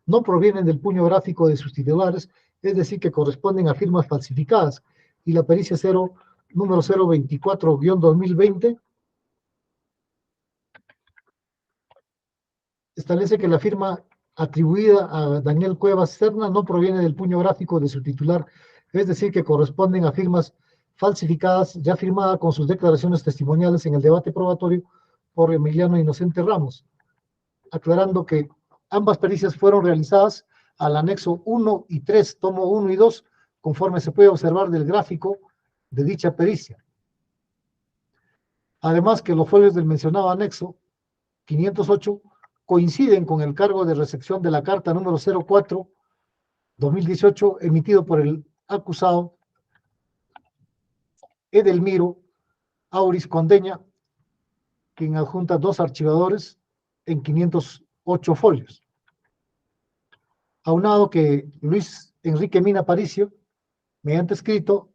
no provienen del puño gráfico de sus titulares, es decir, que corresponden a firmas falsificadas. Y la pericia número 024-2020 establece que la firma atribuida a Daniel Cuevas Serna no proviene del puño gráfico de su titular, es decir, que corresponden a firmas falsificadas ya firmadas con sus declaraciones testimoniales en el debate probatorio por Emiliano Inocente Ramos, aclarando que ambas pericias fueron realizadas al anexo 1 y 3, tomo 1 y 2, conforme se puede observar del gráfico de dicha pericia. Además que los folios del mencionado anexo 508 coinciden con el cargo de recepción de la carta número 04-2018 emitido por el acusado Edelmiro Auris Condeña, quien adjunta 2 archivadores en 508 folios. Aunado que Luis Enrique Mina Paricio, mediante escrito,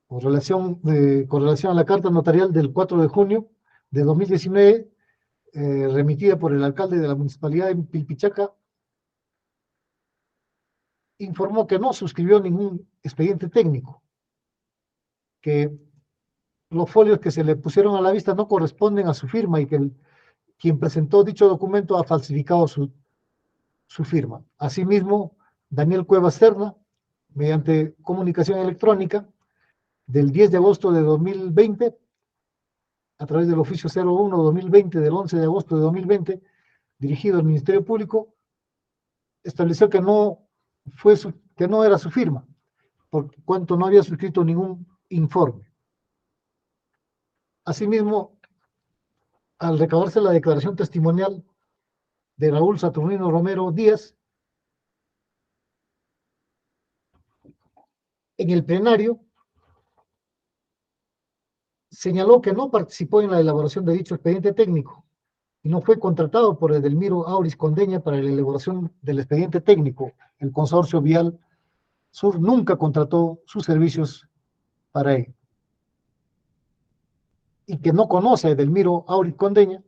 con relación a la carta notarial del 4 de junio de 2019, remitida por el alcalde de la municipalidad de Pilpichaca, informó que no suscribió ningún expediente técnico, que los folios que se le pusieron a la vista no corresponden a su firma y que quien presentó dicho documento ha falsificado su firma. Asimismo, Daniel Cuevas Serna, mediante comunicación electrónica del 10 de agosto de 2020, a través del oficio 01-2020 del 11 de agosto de 2020, dirigido al Ministerio Público, estableció que no era su firma, por cuanto no había suscrito ningún informe. Asimismo, al recabarse la declaración testimonial de Raúl Saturnino Romero Díaz, en el plenario señaló que no participó en la elaboración de dicho expediente técnico y no fue contratado por Edelmiro Auris Condeña para la elaboración del expediente técnico. El Consorcio Vial Sur nunca contrató sus servicios para ello. Y que no conoce a Edelmiro Auris Condeña,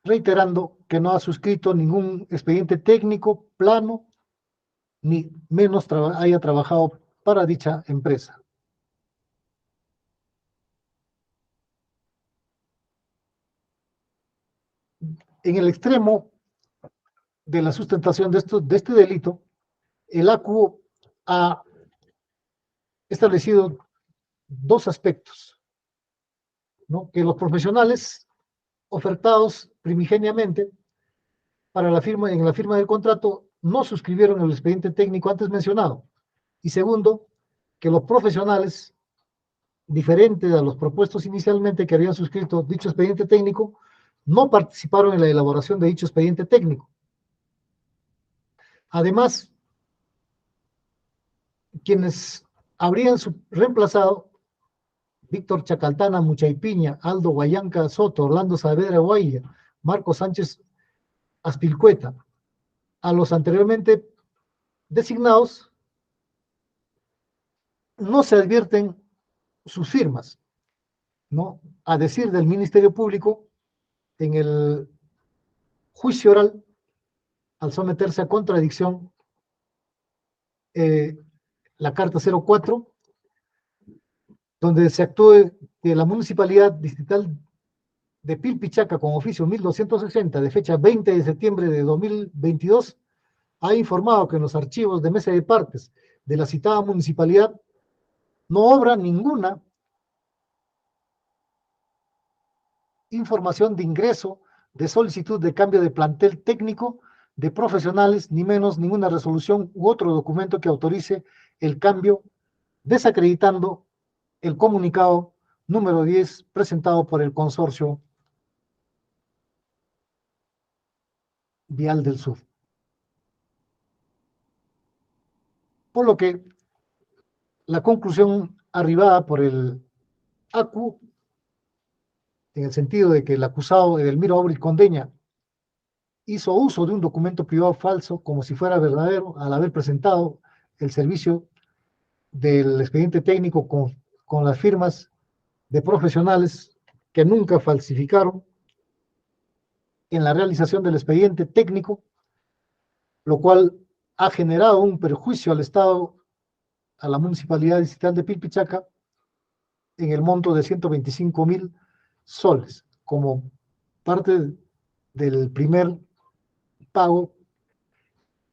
reiterando que no ha suscrito ningún expediente técnico, plano, ni menos haya trabajado para dicha empresa. En el extremo de la sustentación de este delito, el ACU ha establecido 2 aspectos, ¿no? Que los profesionales ofertados primigeniamente en la firma del contrato no suscribieron el expediente técnico antes mencionado. Y segundo, que los profesionales, diferentes a los propuestos inicialmente que habían suscrito dicho expediente técnico, no participaron en la elaboración de dicho expediente técnico. Además, quienes habrían reemplazado: Víctor Chacaltana Muchaypiña, Aldo Guayanca Soto, Orlando Saavedra Guaya, Marco Sánchez Aspilcueta, a los anteriormente designados, no se advierten sus firmas, ¿no? A decir del Ministerio Público, en el juicio oral, al someterse a contradicción la carta 04, donde se actúe de la Municipalidad Distrital de Pilpichaca con oficio 1260 de fecha 20 de septiembre de 2022, ha informado que en los archivos de mesa de partes de la citada municipalidad no obra ninguna información de ingreso, de solicitud de cambio de plantel técnico, de profesionales, ni menos ninguna resolución u otro documento que autorice el cambio, desacreditando el comunicado número 10 presentado por el Consorcio Vial del Sur. Por lo que la conclusión arribada por el ACU, en el sentido de que el acusado Edelmiro Auris Condeña hizo uso de un documento privado falso como si fuera verdadero al haber presentado el servicio del expediente técnico con las firmas de profesionales que nunca falsificaron, en la realización del expediente técnico, lo cual ha generado un perjuicio al Estado, a la Municipalidad Distrital de Pilpichaca, en el monto de 125.000 soles, como parte del primer pago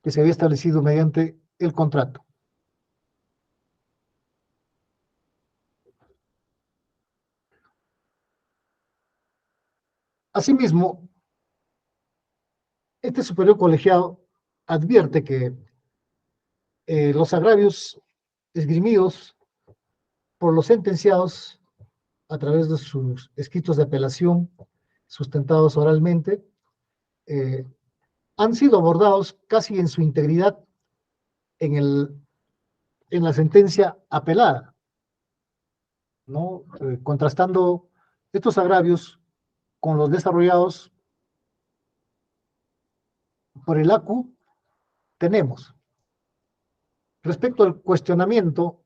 que se había establecido mediante el contrato. Asimismo, este superior colegiado advierte que los agravios esgrimidos por los sentenciados a través de sus escritos de apelación sustentados oralmente han sido abordados casi en su integridad en la sentencia apelada, ¿no? Contrastando estos agravios con los desarrollados por el ACU, tenemos, respecto al cuestionamiento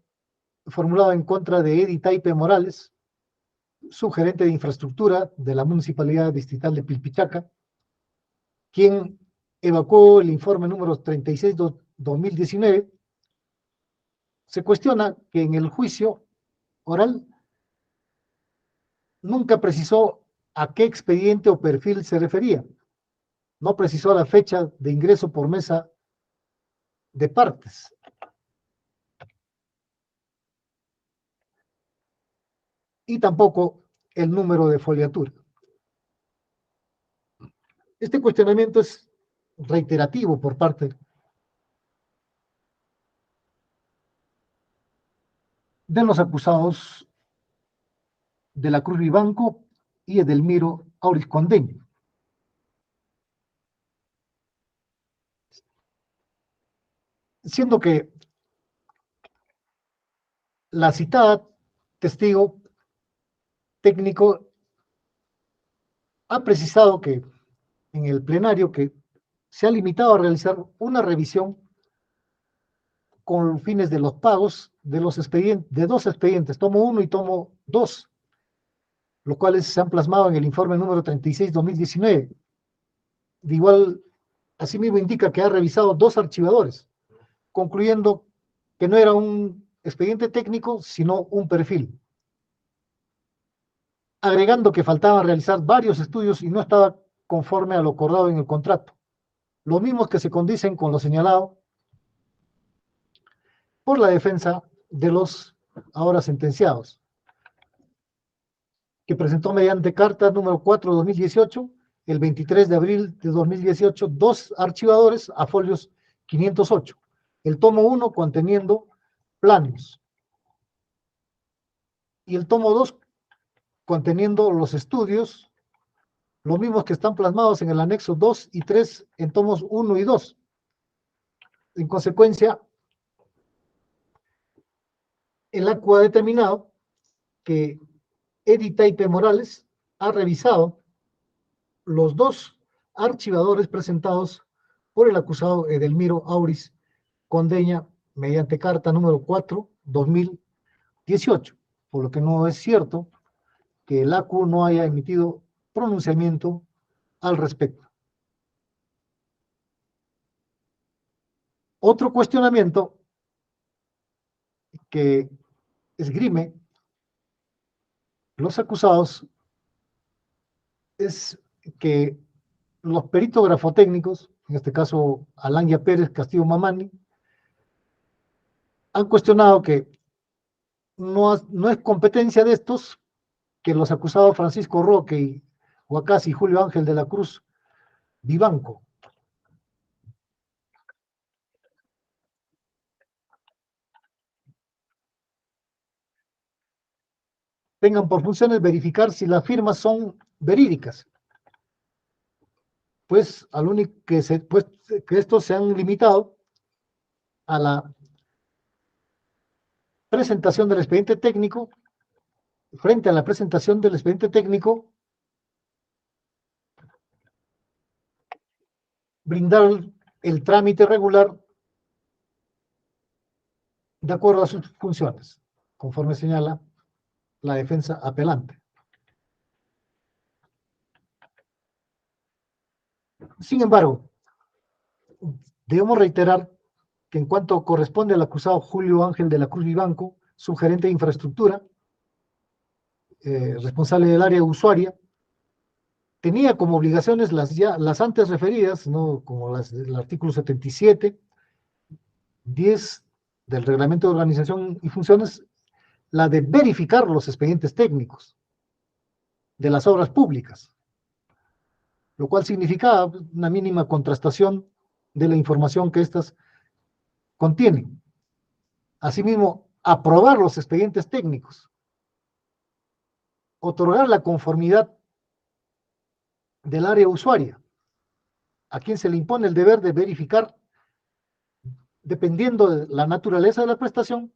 formulado en contra de Edi Taipe Morales, subgerente de infraestructura de la Municipalidad Distrital de Pilpichaca, quien evacuó el informe número 36/2019, se cuestiona que en el juicio oral nunca precisó a qué expediente o perfil se refería. No precisó la fecha de ingreso por mesa de partes. Y tampoco el número de foliatura. Este cuestionamiento es reiterativo por parte de los acusados de la Cruz Vivanco y Edelmiro Auris Condeño. Siendo que la citada testigo técnico ha precisado que en el plenario que se ha limitado a realizar una revisión con fines de los pagos de los expedientes, de dos expedientes, tomo 1 y tomo 2, los cuales se han plasmado en el informe número 36/2019. De igual, asimismo indica que ha revisado 2 archivadores, concluyendo que no era un expediente técnico, sino un perfil, agregando que faltaba realizar varios estudios y no estaba conforme a lo acordado en el contrato, los mismos que se condicen con lo señalado por la defensa de los ahora sentenciados, que presentó mediante carta número 4/2018, el 23 de abril de 2018, 2 archivadores a folios 508, el tomo 1 conteniendo planos y el tomo 2 conteniendo los estudios, los mismos que están plasmados en el anexo 2 y 3 en tomos 1 y 2. En consecuencia, el ACU ha determinado que Edi Taipe Morales ha revisado los 2 archivadores presentados por el acusado Edelmiro Auris Condeña mediante carta número 4/2018, por lo que no es cierto que el ACU no haya emitido pronunciamiento al respecto. Otro cuestionamiento que esgrime los acusados es que los peritos grafotécnicos, en este caso Alanya Pérez Castillo Mamani, han cuestionado que no es competencia de estos que los acusados Francisco Roque y Huacasi y Julio Ángel de la Cruz Vivanco tengan por funciones verificar si las firmas son verídicas, pues al único que estos se han limitado a la presentación del expediente técnico. Frente a la presentación del expediente técnico, brindar el trámite regular de acuerdo a sus funciones, conforme señala la defensa apelante. Sin embargo, debemos reiterar que en cuanto corresponde al acusado Julio Ángel de la Cruz Vivanco, subgerente de infraestructura, responsable del área usuaria, tenía como obligaciones las antes referidas, ¿no? Como las del artículo 77, 10 del Reglamento de Organización y Funciones, la de verificar los expedientes técnicos de las obras públicas, lo cual significaba una mínima contrastación de la información que éstas contienen. Asimismo, aprobar los expedientes técnicos, otorgar la conformidad del área usuaria, a quien se le impone el deber de verificar, dependiendo de la naturaleza de la prestación,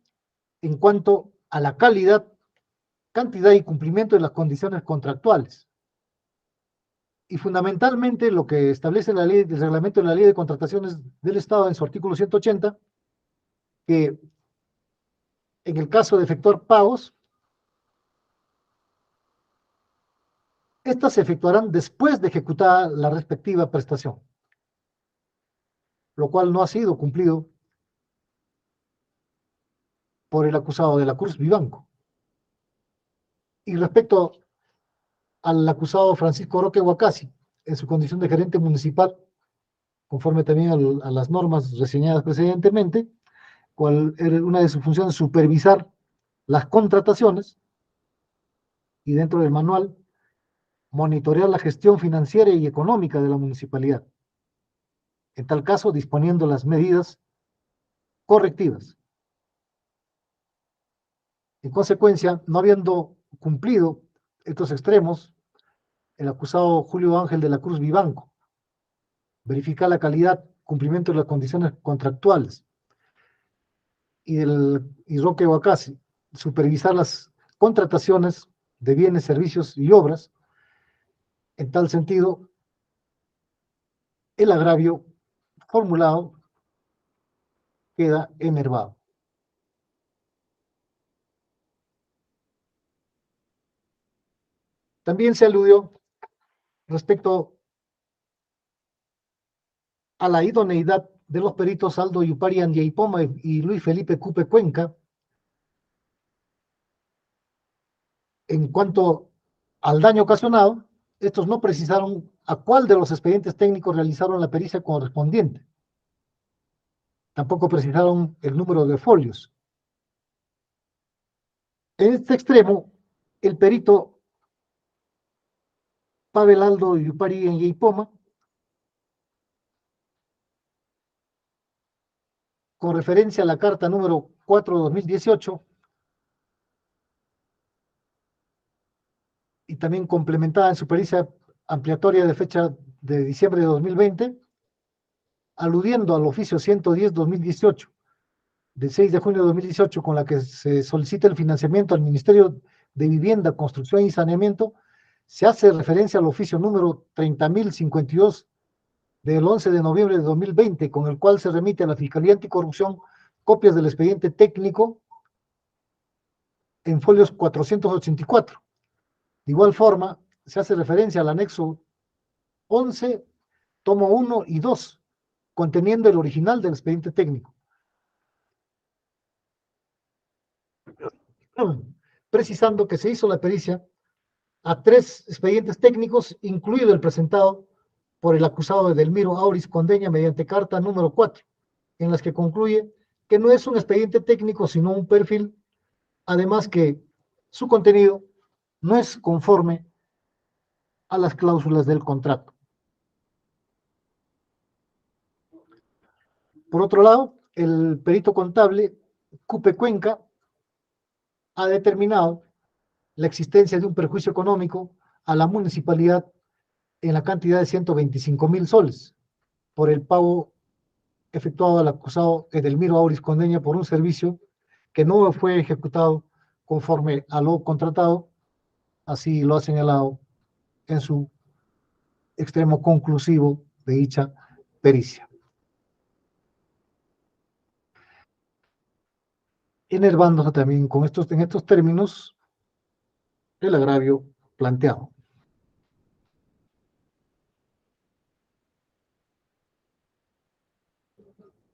en cuanto a la calidad, cantidad y cumplimiento de las condiciones contractuales. Y fundamentalmente lo que establece la ley, el reglamento de la Ley de Contrataciones del Estado en su artículo 180, que en el caso de efectuar pagos, estas se efectuarán después de ejecutada la respectiva prestación, lo cual no ha sido cumplido por el acusado de la Cruz Vivanco. Y respecto al acusado Francisco Roque Huacasi, en su condición de gerente municipal, conforme también a las normas reseñadas precedentemente, cual era una de sus funciones supervisar las contrataciones y dentro del manual monitorear la gestión financiera y económica de la municipalidad. En tal caso, disponiendo las medidas correctivas. En consecuencia, no habiendo cumplido estos extremos, el acusado Julio Ángel de la Cruz Vivanco, verificar la calidad, cumplimiento de las condiciones contractuales, y Roque Huacasi, supervisar las contrataciones de bienes, servicios y obras. En tal sentido, el agravio formulado queda enervado. También se aludió respecto a la idoneidad de los peritos Aldo Yupari Andiaipoma y Luis Felipe Cupe Cuenca en cuanto al daño ocasionado. Estos no precisaron a cuál de los expedientes técnicos realizaron la pericia correspondiente. Tampoco precisaron el número de folios. En este extremo, el perito Pavel Aldo Yupari Andiaipoma, con referencia a la carta número 4/2018, y también complementada en su pericia ampliatoria de fecha de diciembre de 2020, aludiendo al oficio 110/2018, del 6 de junio de 2018, con la que se solicita el financiamiento al Ministerio de Vivienda, Construcción y Saneamiento, se hace referencia al oficio número 30.052 del 11 de noviembre de 2020, con el cual se remite a la Fiscalía Anticorrupción copias del expediente técnico en folios 484. De igual forma, se hace referencia al anexo 11, tomo 1 y 2, conteniendo el original del expediente técnico, precisando que se hizo la pericia a 3 expedientes técnicos, incluido el presentado por el acusado Edelmiro Auris Condeña mediante carta número 4, en las que concluye que no es un expediente técnico, sino un perfil, además que su contenido no es conforme a las cláusulas del contrato. Por otro lado, el perito contable Cupe Cuenca ha determinado la existencia de un perjuicio económico a la municipalidad en la cantidad de 125.000 soles por el pago efectuado al acusado Edelmiro Auris Condeña por un servicio que no fue ejecutado conforme a lo contratado, así lo ha señalado en su extremo conclusivo de dicha pericia. Enervándose también en estos términos el agravio planteado.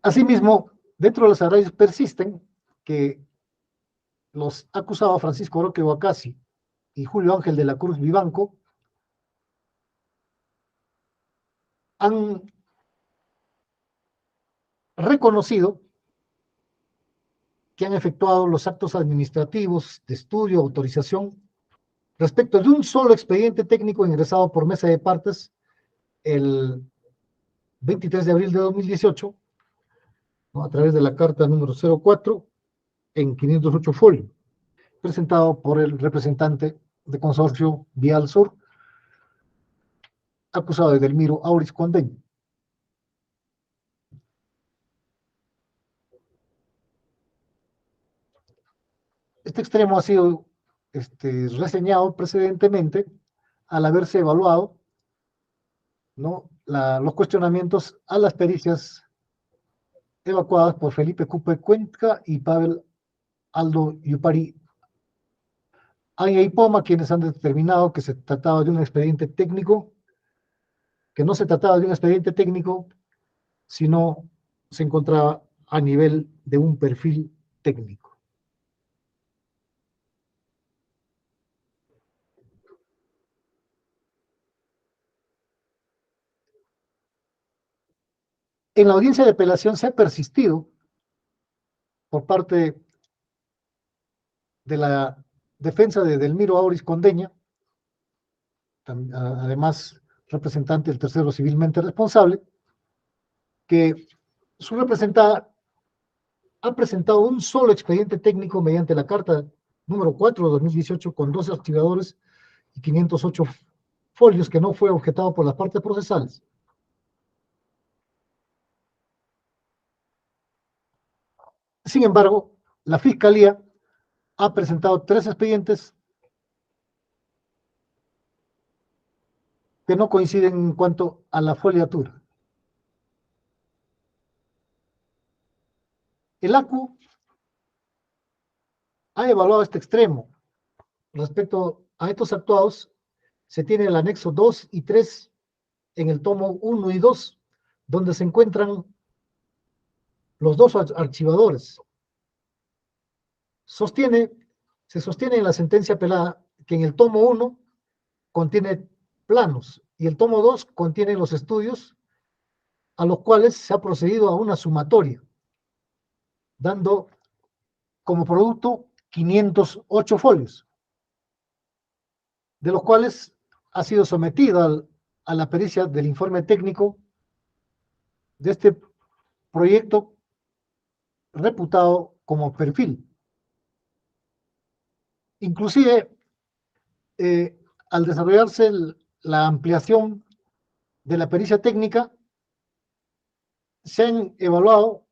Asimismo, dentro de los agravios persisten que los acusados Francisco Roque Huacasi y Julio Ángel de la Cruz Vivanco han reconocido que han efectuado los actos administrativos de estudio, autorización, respecto de un solo expediente técnico ingresado por mesa de partes el 23 de abril de 2018, ¿no?, a través de la carta número 04 en 508 folio, presentado por el representante de Consorcio Vial Sur, acusado de Edelmiro Auris Condeño. Este extremo ha sido reseñado precedentemente al haberse evaluado, ¿no?, los cuestionamientos a las pericias evacuadas por Felipe Cupe Cuenca y Pavel Aldo Yupari Añaipoma, quienes han determinado que se trataba de un expediente técnico, que no se trataba de un expediente técnico, sino se encontraba a nivel de un perfil técnico. En la audiencia de apelación se ha persistido por parte de la defensa de Edelmiro Auris Condeña, además representante del tercero civilmente responsable, que su representada ha presentado un solo expediente técnico mediante la carta número 4 de 2018 con 12 archivadores y 508 folios que no fue objetado por las partes procesales. Sin embargo, la Fiscalía ha presentado 3 expedientes que no coinciden en cuanto a la foliatura. El ACU ha evaluado este extremo. Respecto a estos actuados, se tiene el anexo 2 y 3 en el tomo 1 y 2, donde se encuentran los 2 archivadores. Se sostiene en la sentencia apelada que en el tomo 1 contiene planos y el tomo 2 contiene los estudios a los cuales se ha procedido a una sumatoria, dando como producto 508 folios, de los cuales ha sido sometida a la pericia del informe técnico de este proyecto reputado como perfil. Inclusive, al desarrollarse la ampliación de la pericia técnica, se han evaluado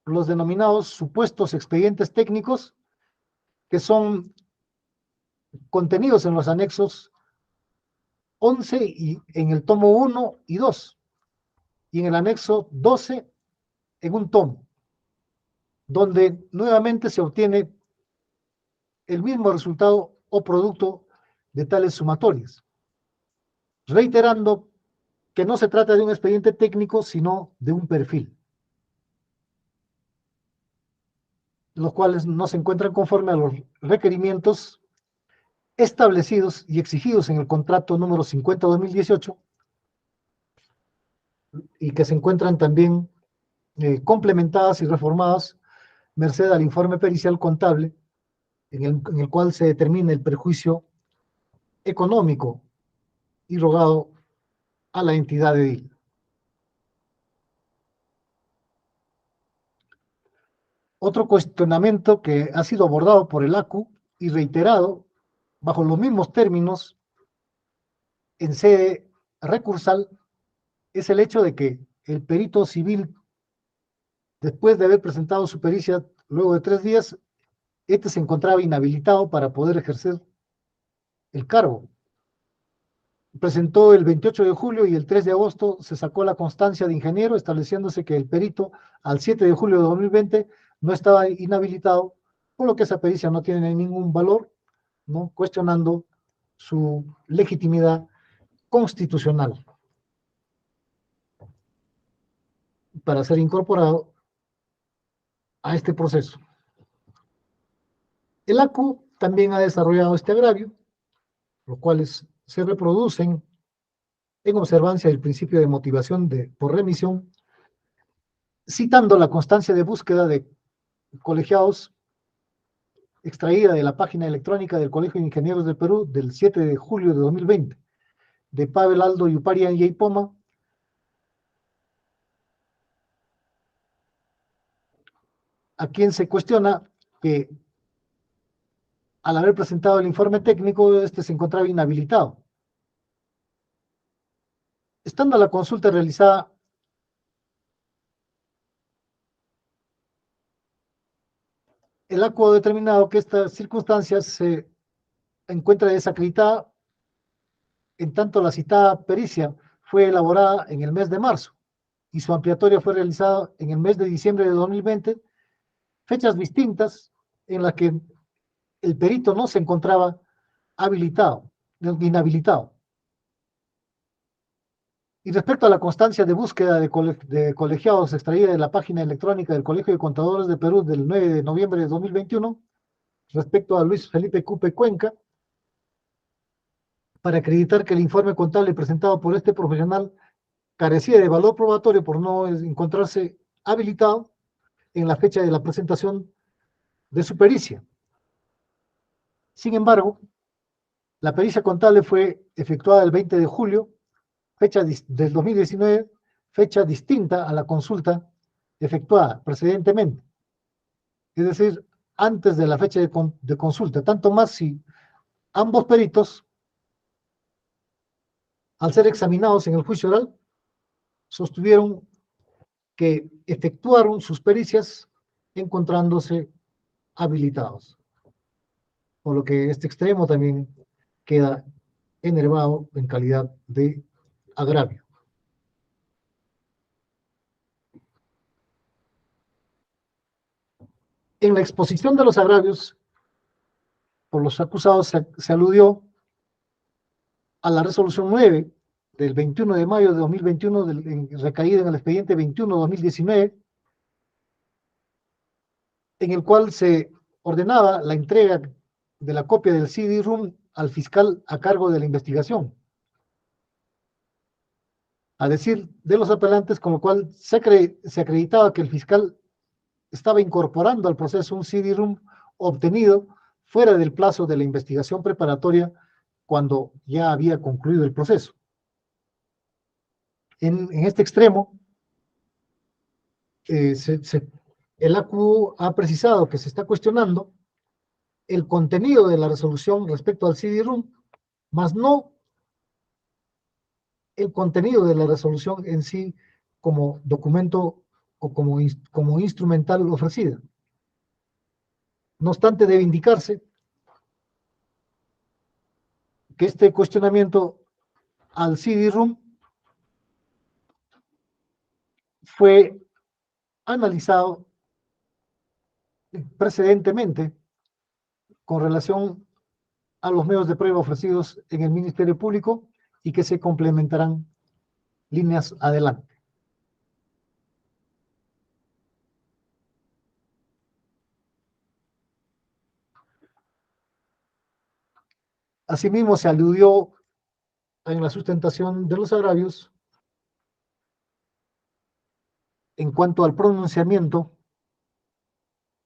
los denominados supuestos expedientes técnicos que son contenidos en los anexos 11 y en el tomo 1 y 2, y en el anexo 12 en un tomo, donde nuevamente se obtiene el mismo resultado o producto de tales sumatorias, reiterando que no se trata de un expediente técnico, sino de un perfil, los cuales no se encuentran conforme a los requerimientos establecidos y exigidos en el contrato número 50/2018 y que se encuentran también complementadas y reformadas merced al informe pericial contable en el cual se determina el perjuicio económico irrogado a la entidad de edil. Otro cuestionamiento que ha sido abordado por el ACU y reiterado bajo los mismos términos en sede recursal es el hecho de que el perito civil, después de haber presentado su pericia luego de 3 días, este se encontraba inhabilitado para poder ejercer el cargo. Presentó el 28 de julio y el 3 de agosto se sacó la constancia de ingeniero, estableciéndose que el perito al 7 de julio de 2020 no estaba inhabilitado, por lo que esa pericia no tiene ningún valor, ¿no?, cuestionando su legitimidad constitucional. para ser incorporado a este proceso. El ACU también ha desarrollado este agravio, los cuales se reproducen en observancia del principio de motivación por remisión, citando la constancia de búsqueda de colegiados extraída de la página electrónica del Colegio de Ingenieros del Perú del 7 de julio de 2020, de Pavel Aldo Yuparian y Poma, a quien se cuestiona que al haber presentado el informe técnico, este se encontraba inhabilitado. Estando la consulta realizada, el ACU ha determinado que estas circunstancias se encuentra desacreditada, en tanto la citada pericia fue elaborada en el mes de marzo y su ampliatoria fue realizada en el mes de diciembre de 2020, fechas distintas en las que el perito no se encontraba inhabilitado. Y respecto a la constancia de búsqueda de colegiados extraída de la página electrónica del Colegio de Contadores de Perú del 9 de noviembre de 2021, respecto a Luis Felipe Cupe Cuenca, para acreditar que el informe contable presentado por este profesional carecía de valor probatorio por no encontrarse habilitado en la fecha de la presentación de su pericia. Sin embargo, la pericia contable fue efectuada el 20 de julio, fecha del 2019, fecha distinta a la consulta efectuada precedentemente. Es decir, antes de la fecha de consulta, tanto más si ambos peritos, al ser examinados en el juicio oral, sostuvieron que efectuaron sus pericias encontrándose habilitados. Por lo que este extremo también queda enervado en calidad de agravio. En la exposición de los agravios por los acusados se aludió a la resolución 9 del 21 de mayo de 2021, recaída en el expediente 21-2019, en el cual se ordenaba la entrega de la copia del CD-ROOM al fiscal a cargo de la investigación, a decir de los apelantes, con lo cual se acreditaba que el fiscal estaba incorporando al proceso un CD-ROOM obtenido fuera del plazo de la investigación preparatoria cuando ya había concluido el proceso. En este extremo, el ACU ha precisado que se está cuestionando el contenido de la resolución respecto al CD-ROOM, más no el contenido de la resolución en sí como documento o como instrumental ofrecida. No obstante, debe indicarse que este cuestionamiento al CD-ROOM fue analizado precedentemente con relación a los medios de prueba ofrecidos en el Ministerio Público y que se complementarán líneas adelante. Asimismo, se aludió en la sustentación de los agravios en cuanto al pronunciamiento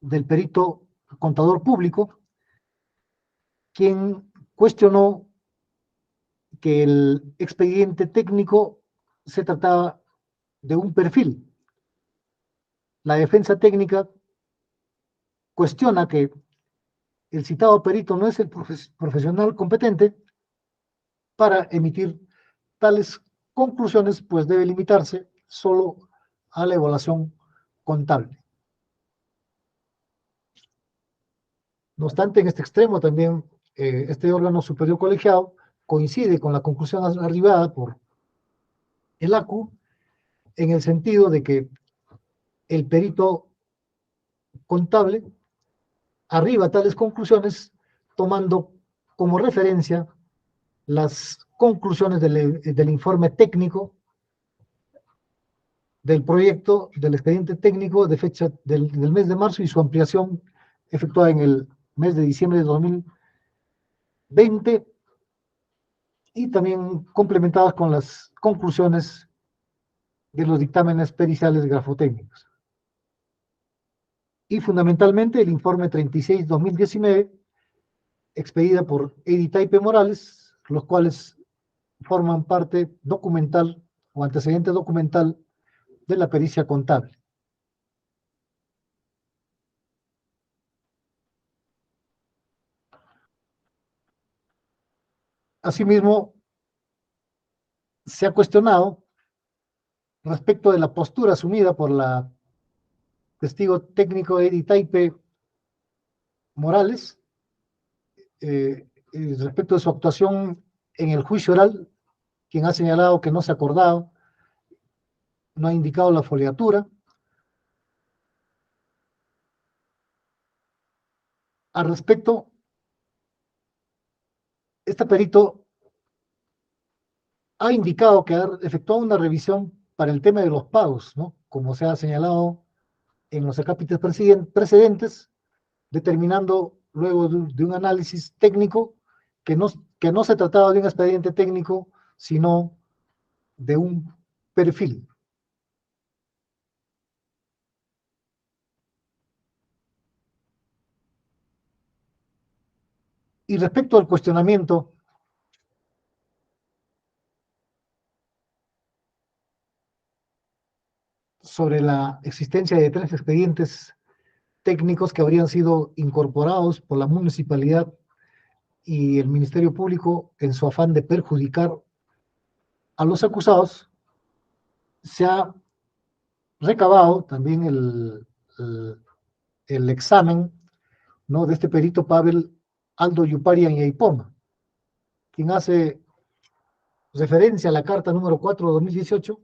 del perito contador público, quien cuestionó que el expediente técnico se trataba de un perfil. La defensa técnica cuestiona que el citado perito no es el profesional competente para emitir tales conclusiones, pues debe limitarse solo a la evaluación contable. No obstante, en este extremo también este órgano superior colegiado coincide con la conclusión arribada por el ACU en el sentido de que el perito contable arriba a tales conclusiones tomando como referencia las conclusiones del informe técnico del proyecto del expediente técnico de fecha del mes de marzo y su ampliación efectuada en el mes de diciembre de 2020 y también complementadas con las conclusiones de los dictámenes periciales grafotécnicos. Y fundamentalmente el informe 36-2019, expedida por Edi Taipe Morales, los cuales forman parte documental o antecedente documental de la pericia contable. Asimismo, se ha cuestionado respecto de la postura asumida por la testigo técnico Edi Taipe Morales, respecto de su actuación en el juicio oral, quien ha señalado que no se ha acordado, no ha indicado la foliatura. Al respecto, este perito ha indicado que ha efectuado una revisión para el tema de los pagos, ¿no? Como se ha señalado en los acápites precedentes, determinando luego de un análisis técnico que no se trataba de un expediente técnico, sino de un perfil. Y respecto al cuestionamiento sobre la existencia de 3 expedientes técnicos que habrían sido incorporados por la municipalidad y el Ministerio Público en su afán de perjudicar a los acusados, se ha recabado también el examen, ¿no?, de este perito Pavel Aldo Yuparian Yaipoma, quien hace referencia a la carta número 4 de 2018,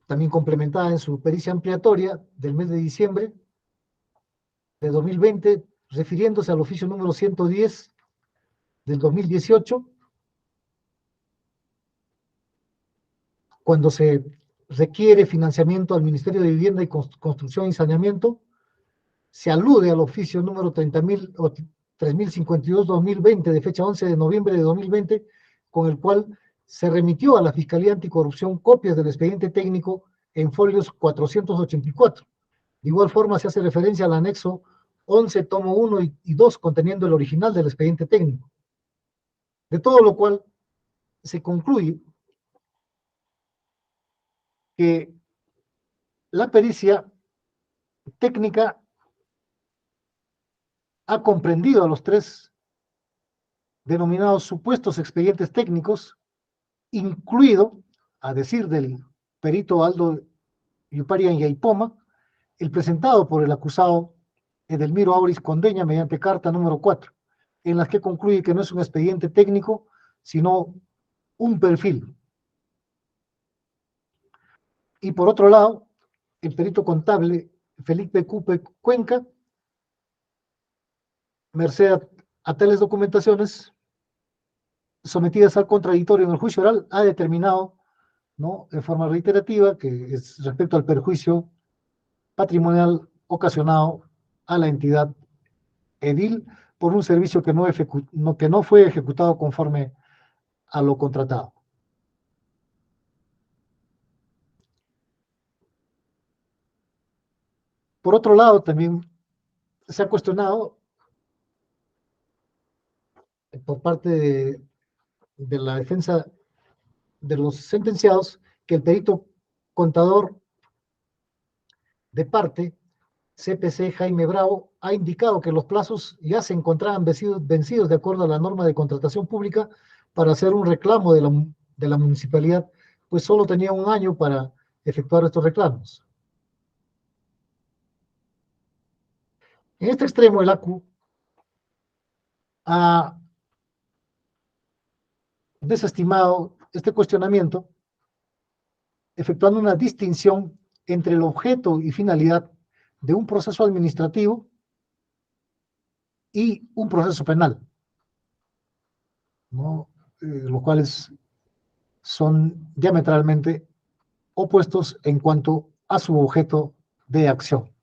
también complementada en su pericia ampliatoria del mes de diciembre de 2020, refiriéndose al oficio número 110 del 2018, cuando se requiere financiamiento al Ministerio de Vivienda y Construcción y Saneamiento, se alude al oficio número 3052-2020 de fecha 11 de noviembre de 2020, con el cual se remitió a la Fiscalía Anticorrupción copias del expediente técnico en folios 484. De igual forma se hace referencia al anexo 11, tomo 1 y 2, conteniendo el original del expediente técnico. De todo lo cual se concluye que la pericia técnica ha comprendido a los 3 denominados supuestos expedientes técnicos, incluido, a decir del perito Aldo Yuparian Yaipoma, el presentado por el acusado Edelmiro Auris Condeña mediante carta número 4, en las que concluye que no es un expediente técnico, sino un perfil. Y por otro lado, el perito contable Felipe Cupe Cuenca, merced a tales documentaciones sometidas al contradictorio en el juicio oral, ha determinado, ¿no?, de forma reiterativa, que es respecto al perjuicio patrimonial ocasionado a la entidad edil por un servicio que no fue ejecutado conforme a lo contratado. Por otro lado, también se ha cuestionado por parte de la defensa de los sentenciados que el perito contador de parte, CPC Jaime Bravo, ha indicado que los plazos ya se encontraban vencidos de acuerdo a la norma de contratación pública para hacer un reclamo de la municipalidad, pues solo tenía un año para efectuar estos reclamos. En este extremo, el ACU ha desestimado este cuestionamiento, efectuando una distinción entre el objeto y finalidad de un proceso administrativo y un proceso penal, ¿no? Los cuales son diametralmente opuestos en cuanto a su objeto de acción.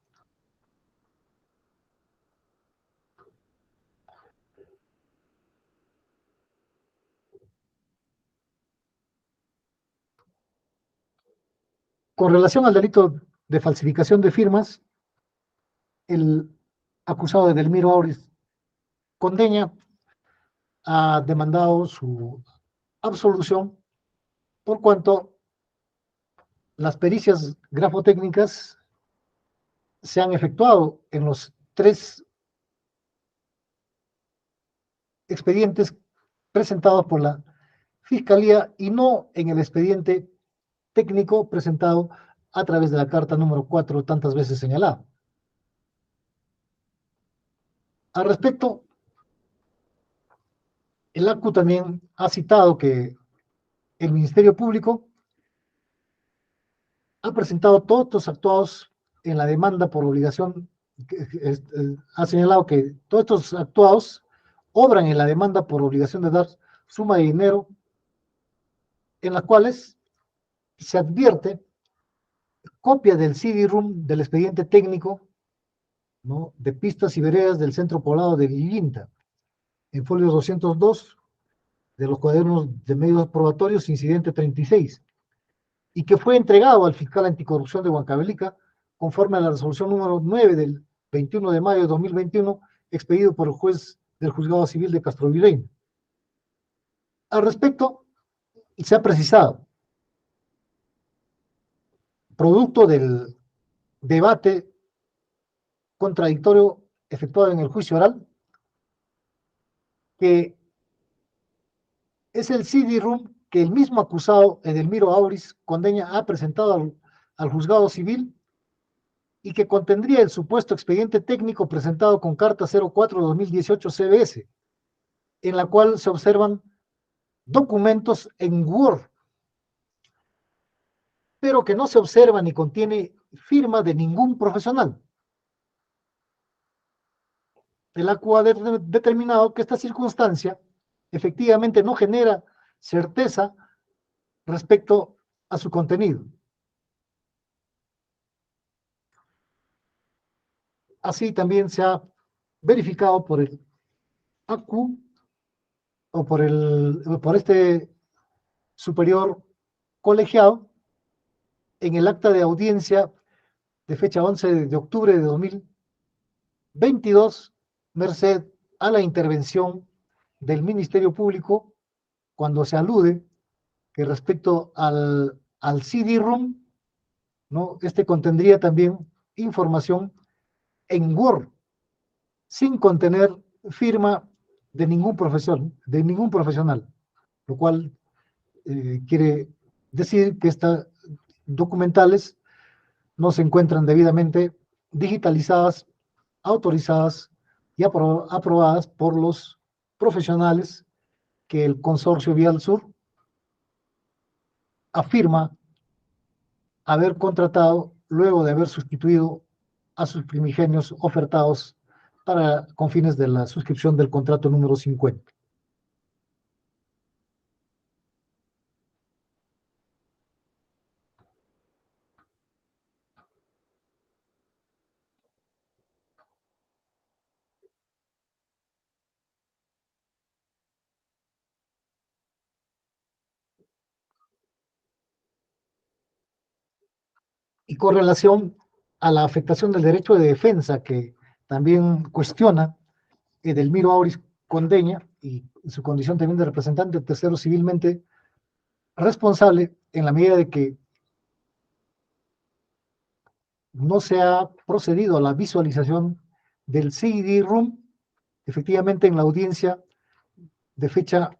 Con relación al delito de falsificación de firmas, el acusado Edelmiro Auris Condeña ha demandado su absolución por cuanto las pericias grafotécnicas se han efectuado en los 3 expedientes presentados por la Fiscalía y no en el expediente técnico presentado a través de la carta número 4 tantas veces señalada. Al respecto, el ACU también ha citado que el Ministerio Público ha presentado todos los actuados en la demanda por obligación, ha señalado que todos estos actuados obran en la demanda por obligación de dar suma de dinero, en las cuales se advierte copia del CD-ROOM del expediente técnico, ¿no?, de pistas y veredas del centro poblado de Guillinta, en folio 202 de los cuadernos de medios probatorios, incidente 36, y que fue entregado al fiscal anticorrupción de Huancavelica conforme a la resolución número 9 del 21 de mayo de 2021, expedido por el juez del Juzgado Civil de Castrovirreyna. Al respecto, se ha precisado, producto del debate contradictorio efectuado en el juicio oral, que es el CD-ROOM que el mismo acusado Edelmiro Auris Condeña ha presentado al juzgado civil y que contendría el supuesto expediente técnico presentado con carta 04-2018 CBS, en la cual se observan documentos en Word, pero que no se observa ni contiene firma de ningún profesional. El ACU ha determinado que esta circunstancia efectivamente no genera certeza respecto a su contenido. Así también se ha verificado por el ACU o por este superior colegiado en el acta de audiencia de fecha 11 de octubre de 2022, merced a la intervención del Ministerio Público, cuando se alude que respecto al CD-ROOM, ¿no?, este contendría también información en Word, sin contener firma de ningún profesional, lo cual quiere decir que estas documentales no se encuentran debidamente digitalizadas, autorizadas y aprobadas por los profesionales que el Consorcio Vial Sur afirma haber contratado luego de haber sustituido a sus primigenios ofertados con fines de la suscripción del contrato número 50. Y con relación a la afectación del derecho de defensa, que también cuestiona Edelmiro Auris Condeña, y su condición también de representante tercero civilmente responsable, en la medida de que no se ha procedido a la visualización del CD-ROOM, efectivamente en la audiencia de fecha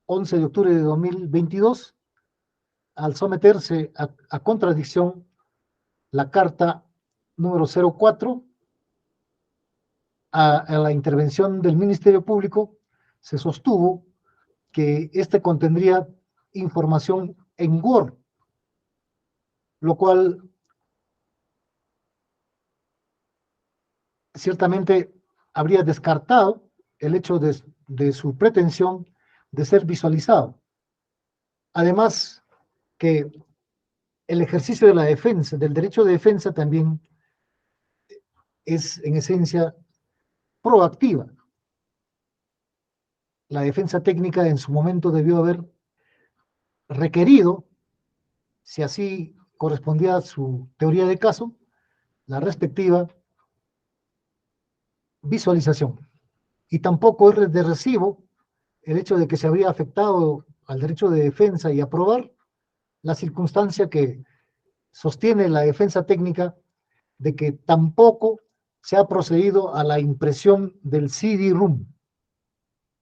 11 de octubre de 2022, al someterse a contradicción la carta número 04, a la intervención del Ministerio Público, se sostuvo que este contendría información en Word, lo cual ciertamente habría descartado el hecho de su pretensión de ser visualizado. Además, que el ejercicio de la defensa, del derecho de defensa también es en esencia proactiva. La defensa técnica en su momento debió haber requerido, si así correspondía a su teoría de caso, la respectiva visualización. Y tampoco es de recibo el hecho de que se habría afectado al derecho de defensa y aprobar la circunstancia que sostiene la defensa técnica de que tampoco se ha procedido a la impresión del CD-ROOM,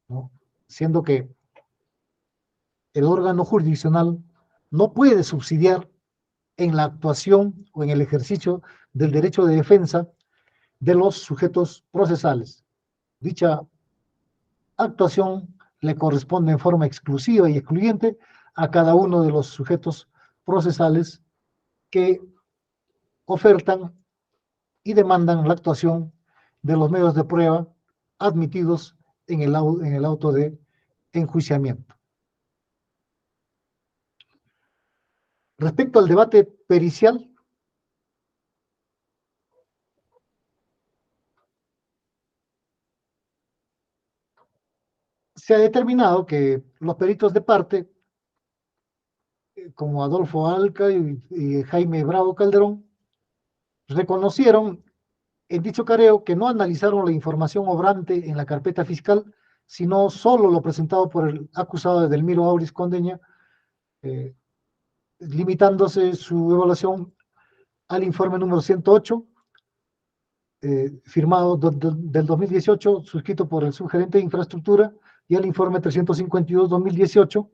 ¿no? Siendo que el órgano jurisdiccional no puede subsidiar en la actuación o en el ejercicio del derecho de defensa de los sujetos procesales. Dicha actuación le corresponde en forma exclusiva y excluyente a cada uno de los sujetos procesales que ofertan y demandan la actuación de los medios de prueba admitidos en el auto de enjuiciamiento. Respecto al debate pericial, se ha determinado que los peritos de parte, como Adolfo Alca y Jaime Bravo Calderón, reconocieron en dicho careo que no analizaron la información obrante en la carpeta fiscal, sino solo lo presentado por el acusado Edelmiro Auris Condeña, limitándose su evaluación al informe número 108, firmado del 2018, suscrito por el subgerente de infraestructura, y al informe 352-2018,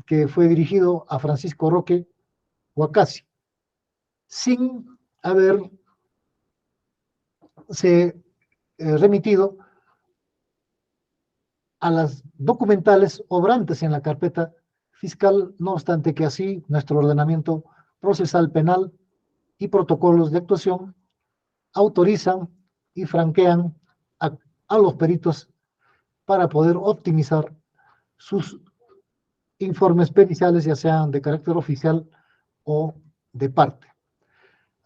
que fue dirigido a Francisco Roque Huacasi, sin haberse remitido a las documentales obrantes en la carpeta fiscal, no obstante que así nuestro ordenamiento procesal penal y protocolos de actuación autorizan y franquean a los peritos para poder optimizar sus informes periciales, ya sean de carácter oficial o de parte.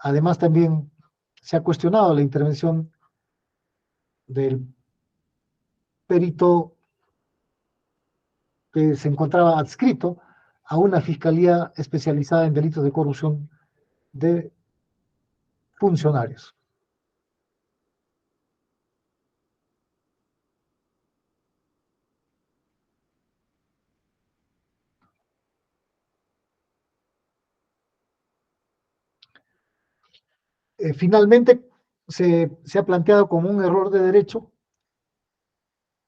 Además, también se ha cuestionado la intervención del perito que se encontraba adscrito a una fiscalía especializada en delitos de corrupción de funcionarios. Finalmente, se ha planteado como un error de derecho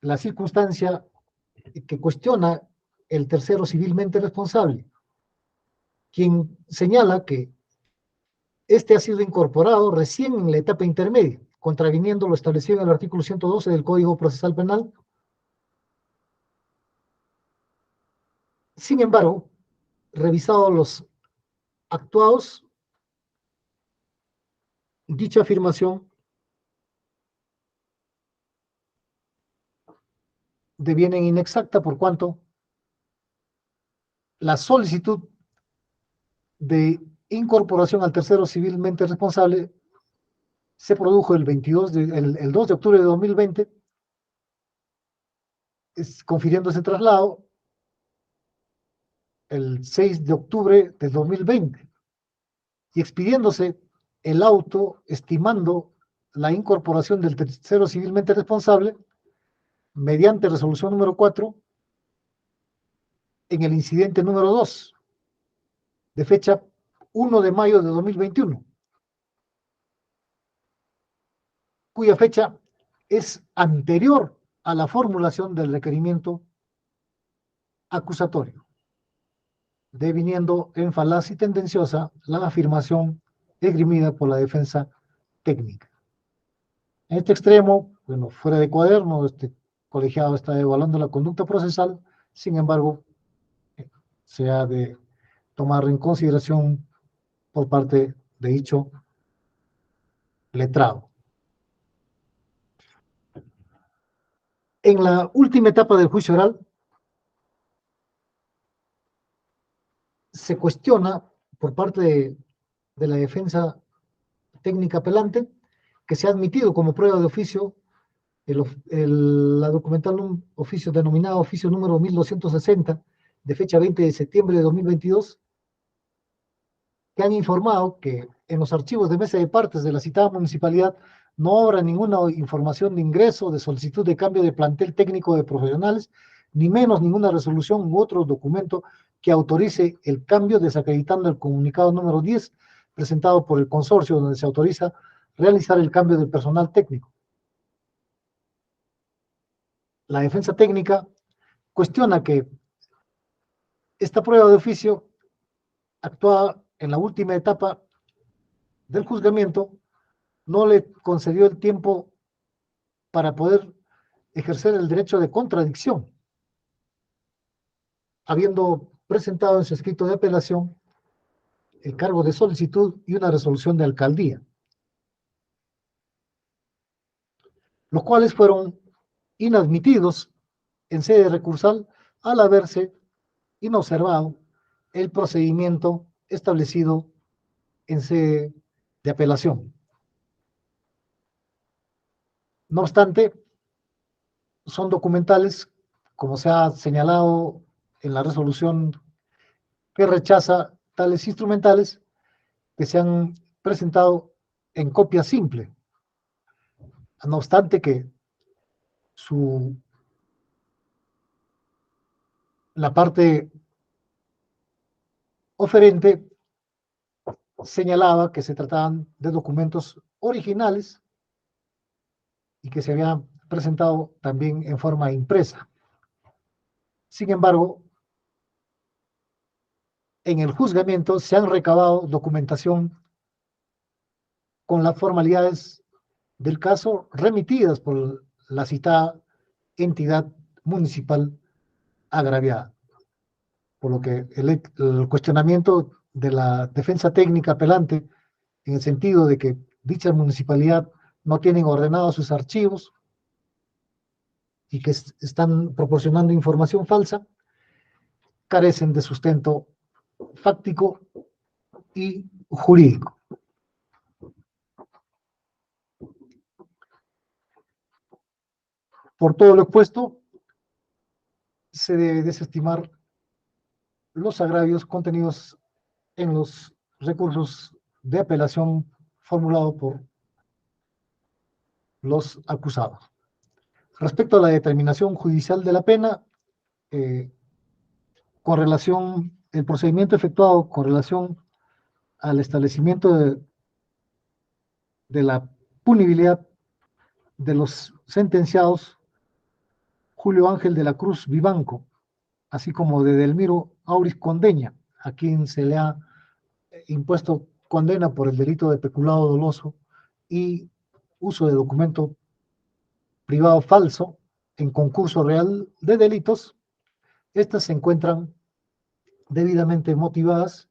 la circunstancia que cuestiona el tercero civilmente responsable, quien señala que este ha sido incorporado recién en la etapa intermedia, contraviniendo lo establecido en el artículo 112 del Código Procesal Penal. Sin embargo, revisados los actuados, dicha afirmación deviene inexacta por cuanto la solicitud de incorporación al tercero civilmente responsable se produjo el 2 de octubre de 2020, confiriendo ese traslado el 6 de octubre de 2020 y expidiéndose el auto estimando la incorporación del tercero civilmente responsable mediante resolución número 4 en el incidente número 2 de fecha 1 de mayo de 2021, cuya fecha es anterior a la formulación del requerimiento acusatorio, deviniendo en falaz y tendenciosa la afirmación esgrimida por la defensa técnica. En este extremo, bueno, fuera de cuaderno, este colegiado está evaluando la conducta procesal, sin embargo, se ha de tomar en consideración por parte de dicho letrado. En la última etapa del juicio oral, se cuestiona por parte de la defensa técnica apelante, que se ha admitido como prueba de oficio la documental oficio denominado oficio número 1260, de fecha 20 de septiembre de 2022, que han informado que en los archivos de mesa de partes de la citada municipalidad no habrá ninguna información de ingreso, de solicitud de cambio de plantel técnico de profesionales, ni menos ninguna resolución u otro documento que autorice el cambio, desacreditando el comunicado número 10 presentado por el consorcio, donde se autoriza realizar el cambio del personal técnico. La defensa técnica cuestiona que esta prueba de oficio, actuada en la última etapa del juzgamiento, no le concedió el tiempo para poder ejercer el derecho de contradicción, habiendo presentado en su escrito de apelación el cargo de solicitud y una resolución de alcaldía, los cuales fueron inadmitidos en sede recursal al haberse inobservado el procedimiento establecido en sede de apelación. No obstante, son documentales, como se ha señalado en la resolución que rechaza tales instrumentales, que se han presentado en copia simple. No obstante que la parte oferente señalaba que se trataban de documentos originales y que se habían presentado también en forma impresa. Sin embargo, en el juzgamiento se han recabado documentación con las formalidades del caso remitidas por la citada entidad municipal agraviada, por lo que el cuestionamiento de la defensa técnica apelante, en el sentido de que dicha municipalidad no tienen ordenados sus archivos y que están proporcionando información falsa, carecen de sustento fáctico y jurídico. Por todo lo expuesto, se debe desestimar los agravios contenidos en los recursos de apelación formulados por los acusados. Respecto a la determinación judicial de la pena, con relación el procedimiento efectuado con relación al establecimiento de la punibilidad de los sentenciados Julio Ángel de la Cruz Vivanco, así como de Delmiro Auris Condeña, a quien se le ha impuesto condena por el delito de peculado doloso y uso de documento privado falso en concurso real de delitos. Estas se encuentran debidamente motivadas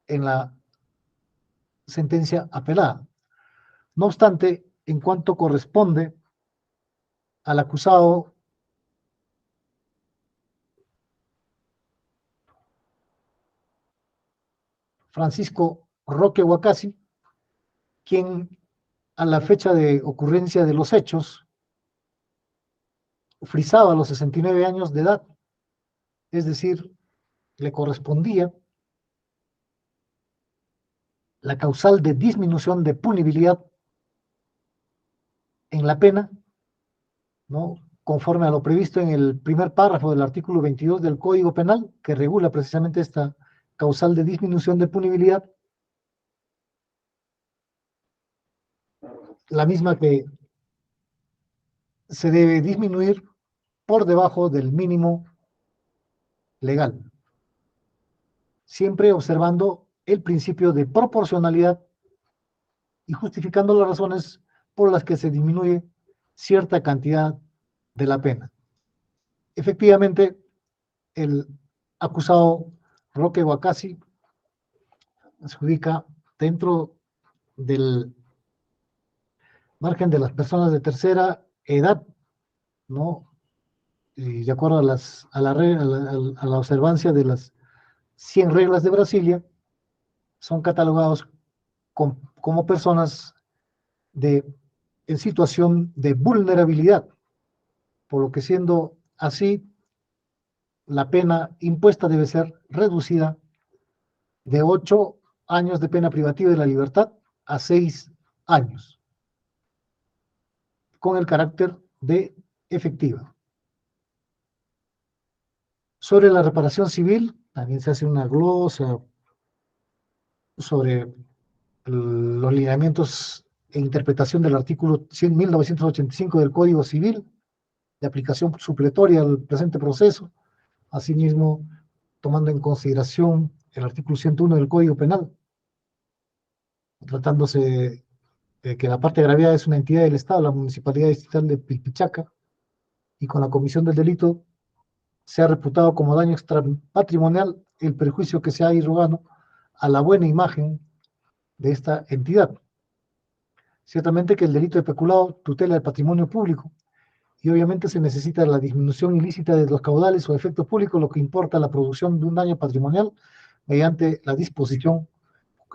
en la sentencia apelada. No obstante, en cuanto corresponde al acusado Francisco Roque Huacasi, quien a la fecha de ocurrencia de los hechos frisaba los 69 años de edad, es decir, le correspondía la causal de disminución de punibilidad en la pena, ¿no?, conforme a lo previsto en el primer párrafo del artículo 22 del Código Penal, que regula precisamente esta causal de disminución de punibilidad, la misma que se debe disminuir por debajo del mínimo legal, siempre observando el principio de proporcionalidad y justificando las razones por las que se disminuye cierta cantidad de la pena. Efectivamente, el acusado Roque Huacasi se ubica dentro del margen de las personas de tercera edad, ¿no? Y de acuerdo a la observancia de las 100 reglas de Brasilia, son catalogados como personas en situación de vulnerabilidad, por lo que siendo así, la pena impuesta debe ser reducida de 8 años de pena privativa de la libertad a 6 años, con el carácter de efectiva. Sobre la reparación civil, también se hace una glosa sobre los lineamientos e interpretación del artículo 1985 del Código Civil, de aplicación supletoria al presente proceso, asimismo tomando en consideración el artículo 101 del Código Penal, tratándose de que la parte agraviada es una entidad del Estado, la Municipalidad Distrital de Pilpichaca, y con la comisión del delito se ha reputado como daño extrapatrimonial el perjuicio que se ha irrogado a la buena imagen de esta entidad. Ciertamente que el delito de peculado tutela el patrimonio público y obviamente se necesita la disminución ilícita de los caudales o efectos públicos, lo que importa la producción de un daño patrimonial mediante la disposición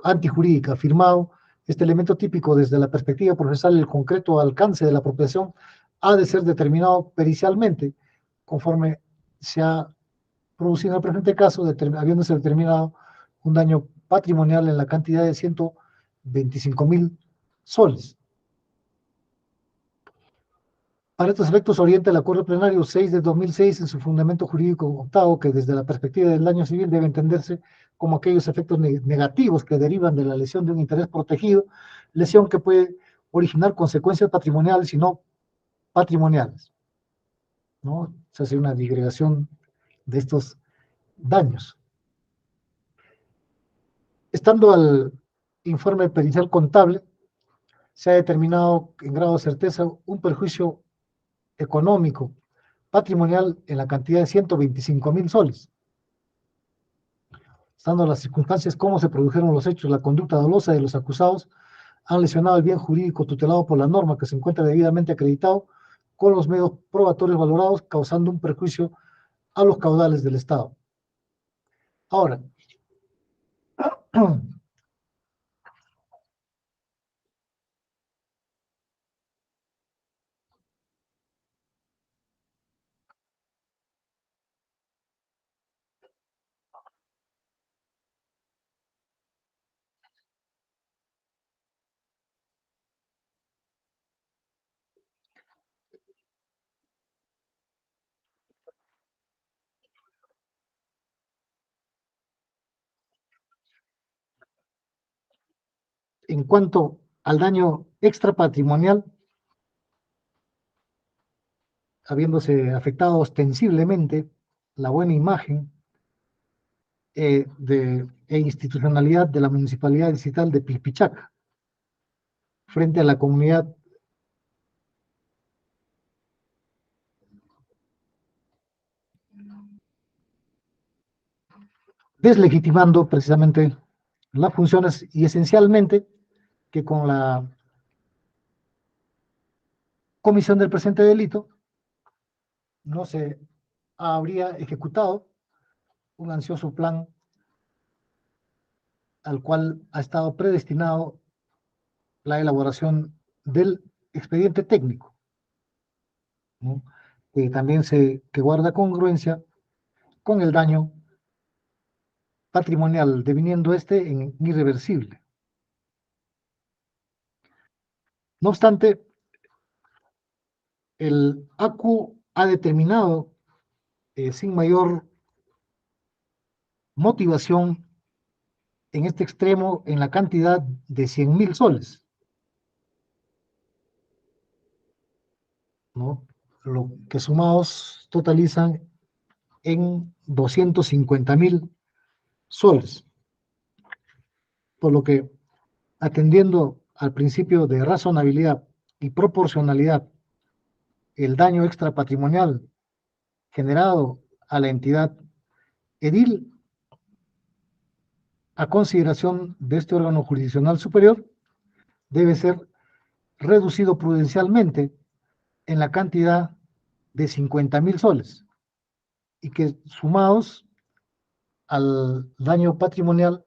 antijurídica. Firmado, este elemento típico desde la perspectiva procesal, el concreto alcance de la apropiación ha de ser determinado pericialmente conforme se ha producido en el presente caso, habiéndose determinado un daño patrimonial en la cantidad de 125.000 soles. Para estos efectos orienta el Acuerdo Plenario 6 de 2006 en su fundamento jurídico octavo, que desde la perspectiva del daño civil debe entenderse como aquellos efectos negativos que derivan de la lesión de un interés protegido, lesión que puede originar consecuencias patrimoniales y no patrimoniales, ¿no? Se hace una digregación de estos daños. Estando al informe pericial contable, se ha determinado en grado de certeza un perjuicio económico patrimonial en la cantidad de 125.000 soles. Estando las circunstancias, cómo se produjeron los hechos, la conducta dolosa de los acusados han lesionado el bien jurídico tutelado por la norma que se encuentra debidamente acreditado con los medios probatorios valorados, causando un perjuicio a los caudales del Estado. Ahora, en cuanto al daño extrapatrimonial, habiéndose afectado ostensiblemente la buena imagen e institucionalidad de la Municipalidad Distrital de Pilpichaca frente a la comunidad deslegitimando precisamente las funciones y esencialmente que con la comisión del presente delito no se habría ejecutado un ansioso plan al cual ha estado predestinado la elaboración del expediente técnico, ¿no? Que también que guarda congruencia con el daño patrimonial, deviniendo este en irreversible. No obstante, el ACU ha determinado sin mayor motivación en este extremo en la cantidad de 100.000 soles, ¿no? Lo que sumados totalizan en 250.000 soles, por lo que atendiendo al principio de razonabilidad y proporcionalidad, el daño extrapatrimonial generado a la entidad edil a consideración de este órgano jurisdiccional superior debe ser reducido prudencialmente en la cantidad de 50.000 soles y que sumados al daño patrimonial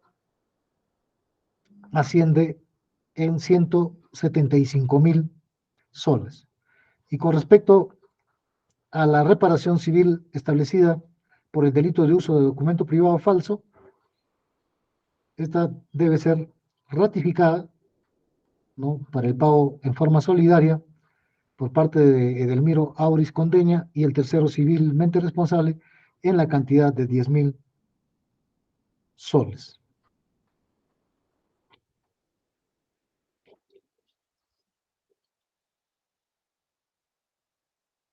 asciende en 175.000 soles. Y con respecto a la reparación civil establecida por el delito de uso de documento privado falso, esta debe ser ratificada, ¿no?, para el pago en forma solidaria por parte de Edelmiro Auris Condeña y el tercero civilmente responsable en la cantidad de 10.000 soles.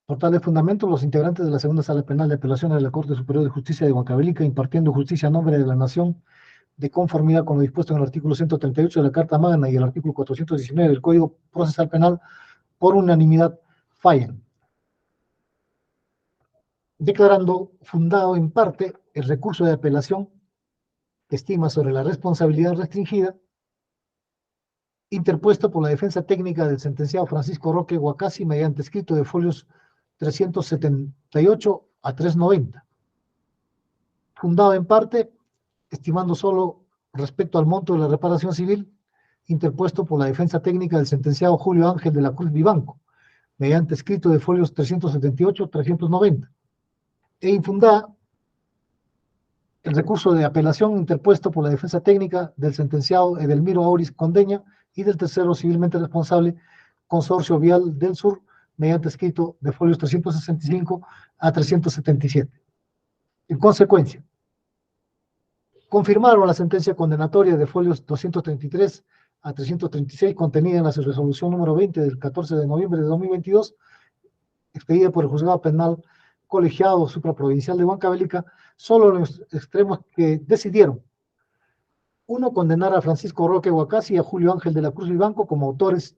Por tales fundamentos, los integrantes de la segunda sala penal de apelaciones de la Corte Superior de Justicia de Huancavelica, impartiendo justicia a nombre de la Nación, de conformidad con lo dispuesto en el artículo 138 de la Carta Magna y el artículo 419 del Código Procesal Penal, por unanimidad fallan, declarando fundado en parte el recurso de apelación que estima sobre la responsabilidad restringida interpuesto por la defensa técnica del sentenciado Francisco Roque Huacasi mediante escrito de folios 378 a 390, fundado en parte, estimando solo respecto al monto de la reparación civil, interpuesto por la defensa técnica del sentenciado Julio Ángel de la Cruz Vivanco, mediante escrito de folios 378 a 390, e infundada el recurso de apelación interpuesto por la defensa técnica del sentenciado Edelmiro Auris Condeña y del tercero civilmente responsable, Consorcio Vial del Sur, mediante escrito de folios 365 a 377. En consecuencia, confirmaron la sentencia condenatoria de folios 233 a 336 contenida en la resolución número 20 del 14 de noviembre de 2022, expedida por el Juzgado Penal Colegiado Supraprovincial de Huancavelica, solo en los extremos que decidieron: uno, condenar a Francisco Roque Huacasi y a Julio Ángel de la Cruz Vivanco como autores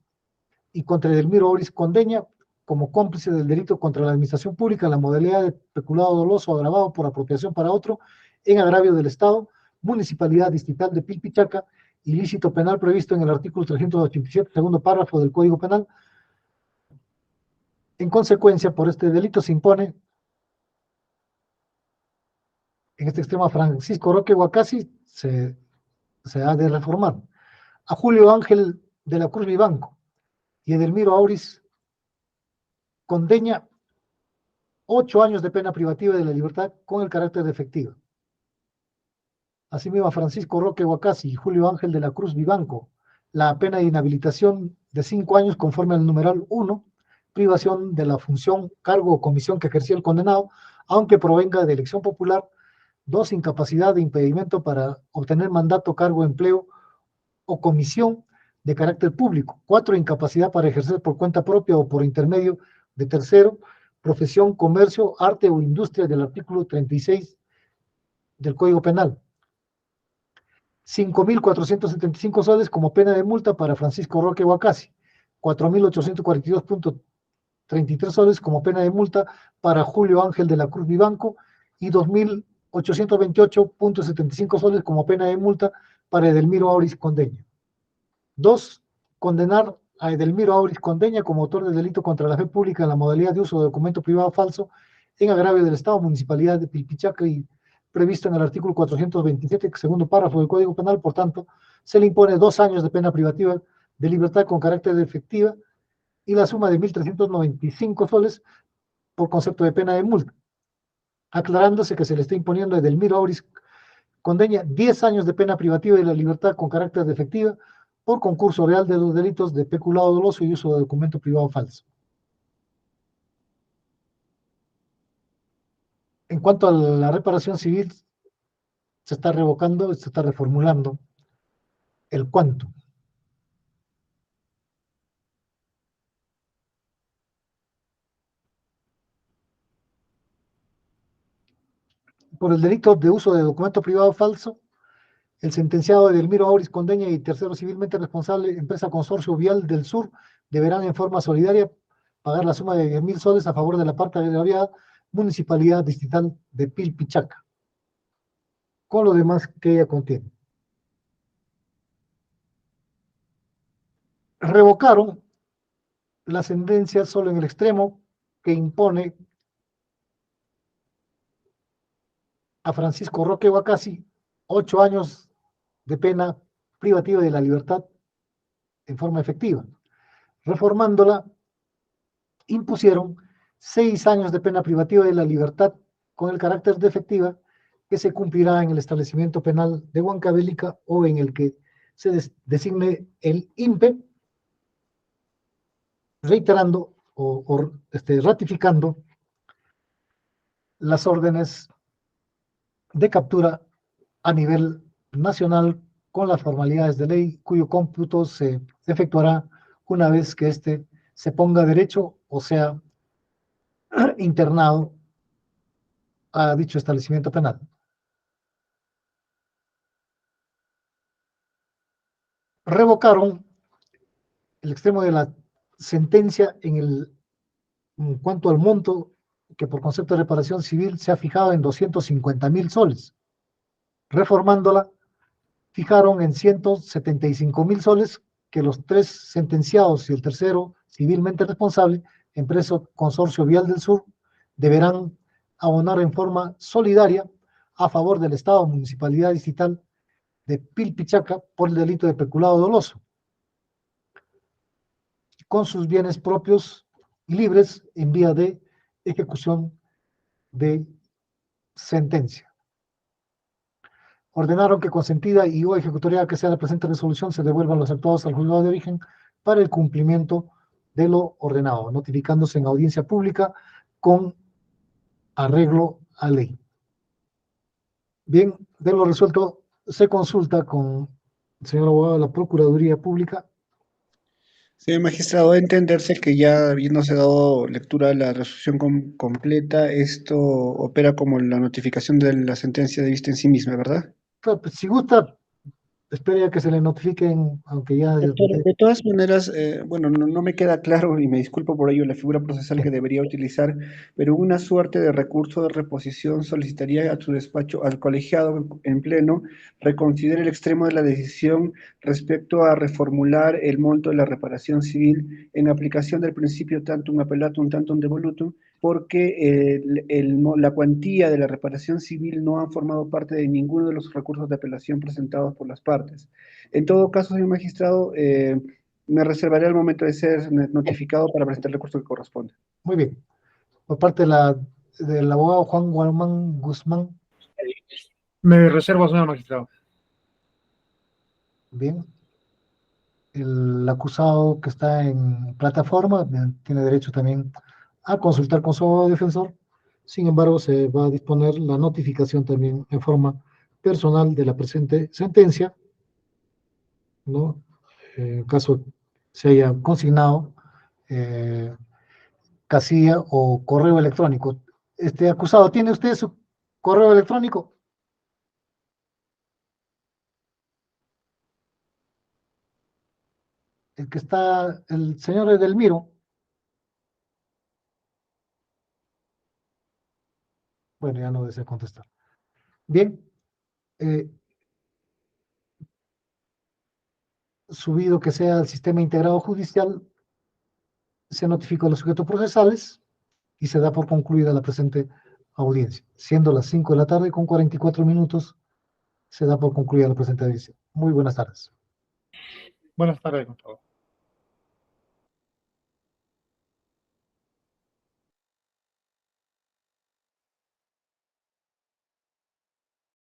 y contra Edelmiro Auris Condeña como cómplice del delito contra la administración pública en la modalidad de peculado doloso agravado por apropiación para otro en agravio del Estado, Municipalidad Distrital de Pilpichaca, ilícito penal previsto en el artículo 387, segundo párrafo del Código Penal. En consecuencia, por este delito se impone en este extremo a Francisco Roque Huacasi, se ha de reformar, a Julio Ángel de la Cruz Vivanco y Edelmiro Auris Condeña 8 años de pena privativa de la libertad con el carácter de efectiva. Asimismo, a Francisco Roque Huacasi y Julio Ángel de la Cruz Vivanco la pena de inhabilitación de 5 años conforme al numeral 1, privación de la función, cargo o comisión que ejerció el condenado, aunque provenga de elección popular. 2, incapacidad de impedimento para obtener mandato, cargo, empleo o comisión de carácter público. 4, incapacidad para ejercer por cuenta propia o por intermedio de tercero, profesión, comercio, arte o industria del artículo 36 del Código Penal. 5.475 soles como pena de multa para Francisco Roque Huacasi. 4.842.33 soles como pena de multa para Julio Ángel de la Cruz Vivanco y 2.828.75 soles como pena de multa para Edelmiro Auris Condeña. 2. Condenar a Edelmiro Auris Condeña como autor del delito contra la fe pública en la modalidad de uso de documento privado falso en agravio del Estado, Municipalidad de Pilpichaca y previsto en el artículo 427, segundo párrafo del Código Penal. Por tanto, se le impone 2 años de pena privativa de libertad con carácter de efectiva y la suma de 1.395 soles por concepto de pena de multa, aclarándose que se le está imponiendo a Edelmiro Auris Condeña 10 años de pena privativa de la libertad con carácter de efectiva por concurso real de los delitos de peculado doloso y uso de documento privado falso. En cuanto a la reparación civil, se está revocando, se está reformulando el cuánto. Por el delito de uso de documento privado falso, el sentenciado Edelmiro Auris Condeña y tercero civilmente responsable, empresa Consorcio Vial del Sur, deberán en forma solidaria pagar la suma de 10.000 soles a favor de la parte agraviada, Municipalidad Distrital de Pilpichaca, con lo demás que ella contiene. Revocaron la sentencia solo en el extremo que impone a Francisco Roque Huacasi 8 años de pena privativa de la libertad en forma efectiva. Reformándola, impusieron 6 años de pena privativa de la libertad con el carácter de efectiva que se cumplirá en el establecimiento penal de Huancavelica o en el que se designe el INPE, reiterando o ratificando las órdenes de captura a nivel nacional con las formalidades de ley, cuyo cómputo se efectuará una vez que éste se ponga derecho o sea internado a dicho establecimiento penal. Revocaron el extremo de la sentencia en cuanto al monto que por concepto de reparación civil se ha fijado en 250.000 soles. Reformándola, fijaron en 175.000 soles que los 3 sentenciados y el tercero civilmente responsable, empresa Consorcio Vial del Sur, deberán abonar en forma solidaria a favor del Estado, Municipalidad Distrital de Pilpichaca por el delito de peculado doloso, con sus bienes propios y libres en vía de ejecución de sentencia. Ordenaron que consentida y o ejecutoriada que sea la presente resolución se devuelvan los actuados al juzgado de origen para el cumplimiento de lo ordenado, notificándose en audiencia pública con arreglo a ley. Bien, de lo resuelto se consulta con el señor abogado de la Procuraduría Pública. Señor magistrado, debe entenderse que ya habiéndose dado lectura a la resolución completa, esto opera como la notificación de la sentencia de vista en sí misma, ¿verdad? Claro, pues, si gusta, espere a que se le notifiquen, aunque ya... Doctor, de todas maneras, bueno, no me queda claro y me disculpo por ello la figura procesal que debería utilizar, pero una suerte de recurso de reposición solicitaría a su despacho, al colegiado en pleno, reconsidere el extremo de la decisión respecto a reformular el monto de la reparación civil en aplicación del principio tantum appellatum tantum devolutum, porque la cuantía de la reparación civil no ha formado parte de ninguno de los recursos de apelación presentados por las partes. En todo caso, señor magistrado, me reservaré al momento de ser notificado para presentar el recurso que corresponde. Muy bien. Por parte del abogado Juan Gualmán Guzmán. Me reservo, señor magistrado. Bien. El acusado que está en plataforma tiene derecho también a consultar con su abogado defensor. Sin embargo, se va a disponer la notificación también en forma personal de la presente sentencia, ¿no? En caso se haya consignado casilla o correo electrónico. Acusado, ¿tiene usted su correo electrónico? El que está, el señor Edelmiro. Bueno, ya no desea contestar. Bien. Subido que sea el sistema integrado judicial, se notifica a los sujetos procesales y se da por concluida la presente audiencia. Siendo las 5 de la tarde con 44 minutos, se da por concluida la presente audiencia. Muy buenas tardes. Buenas tardes, contador.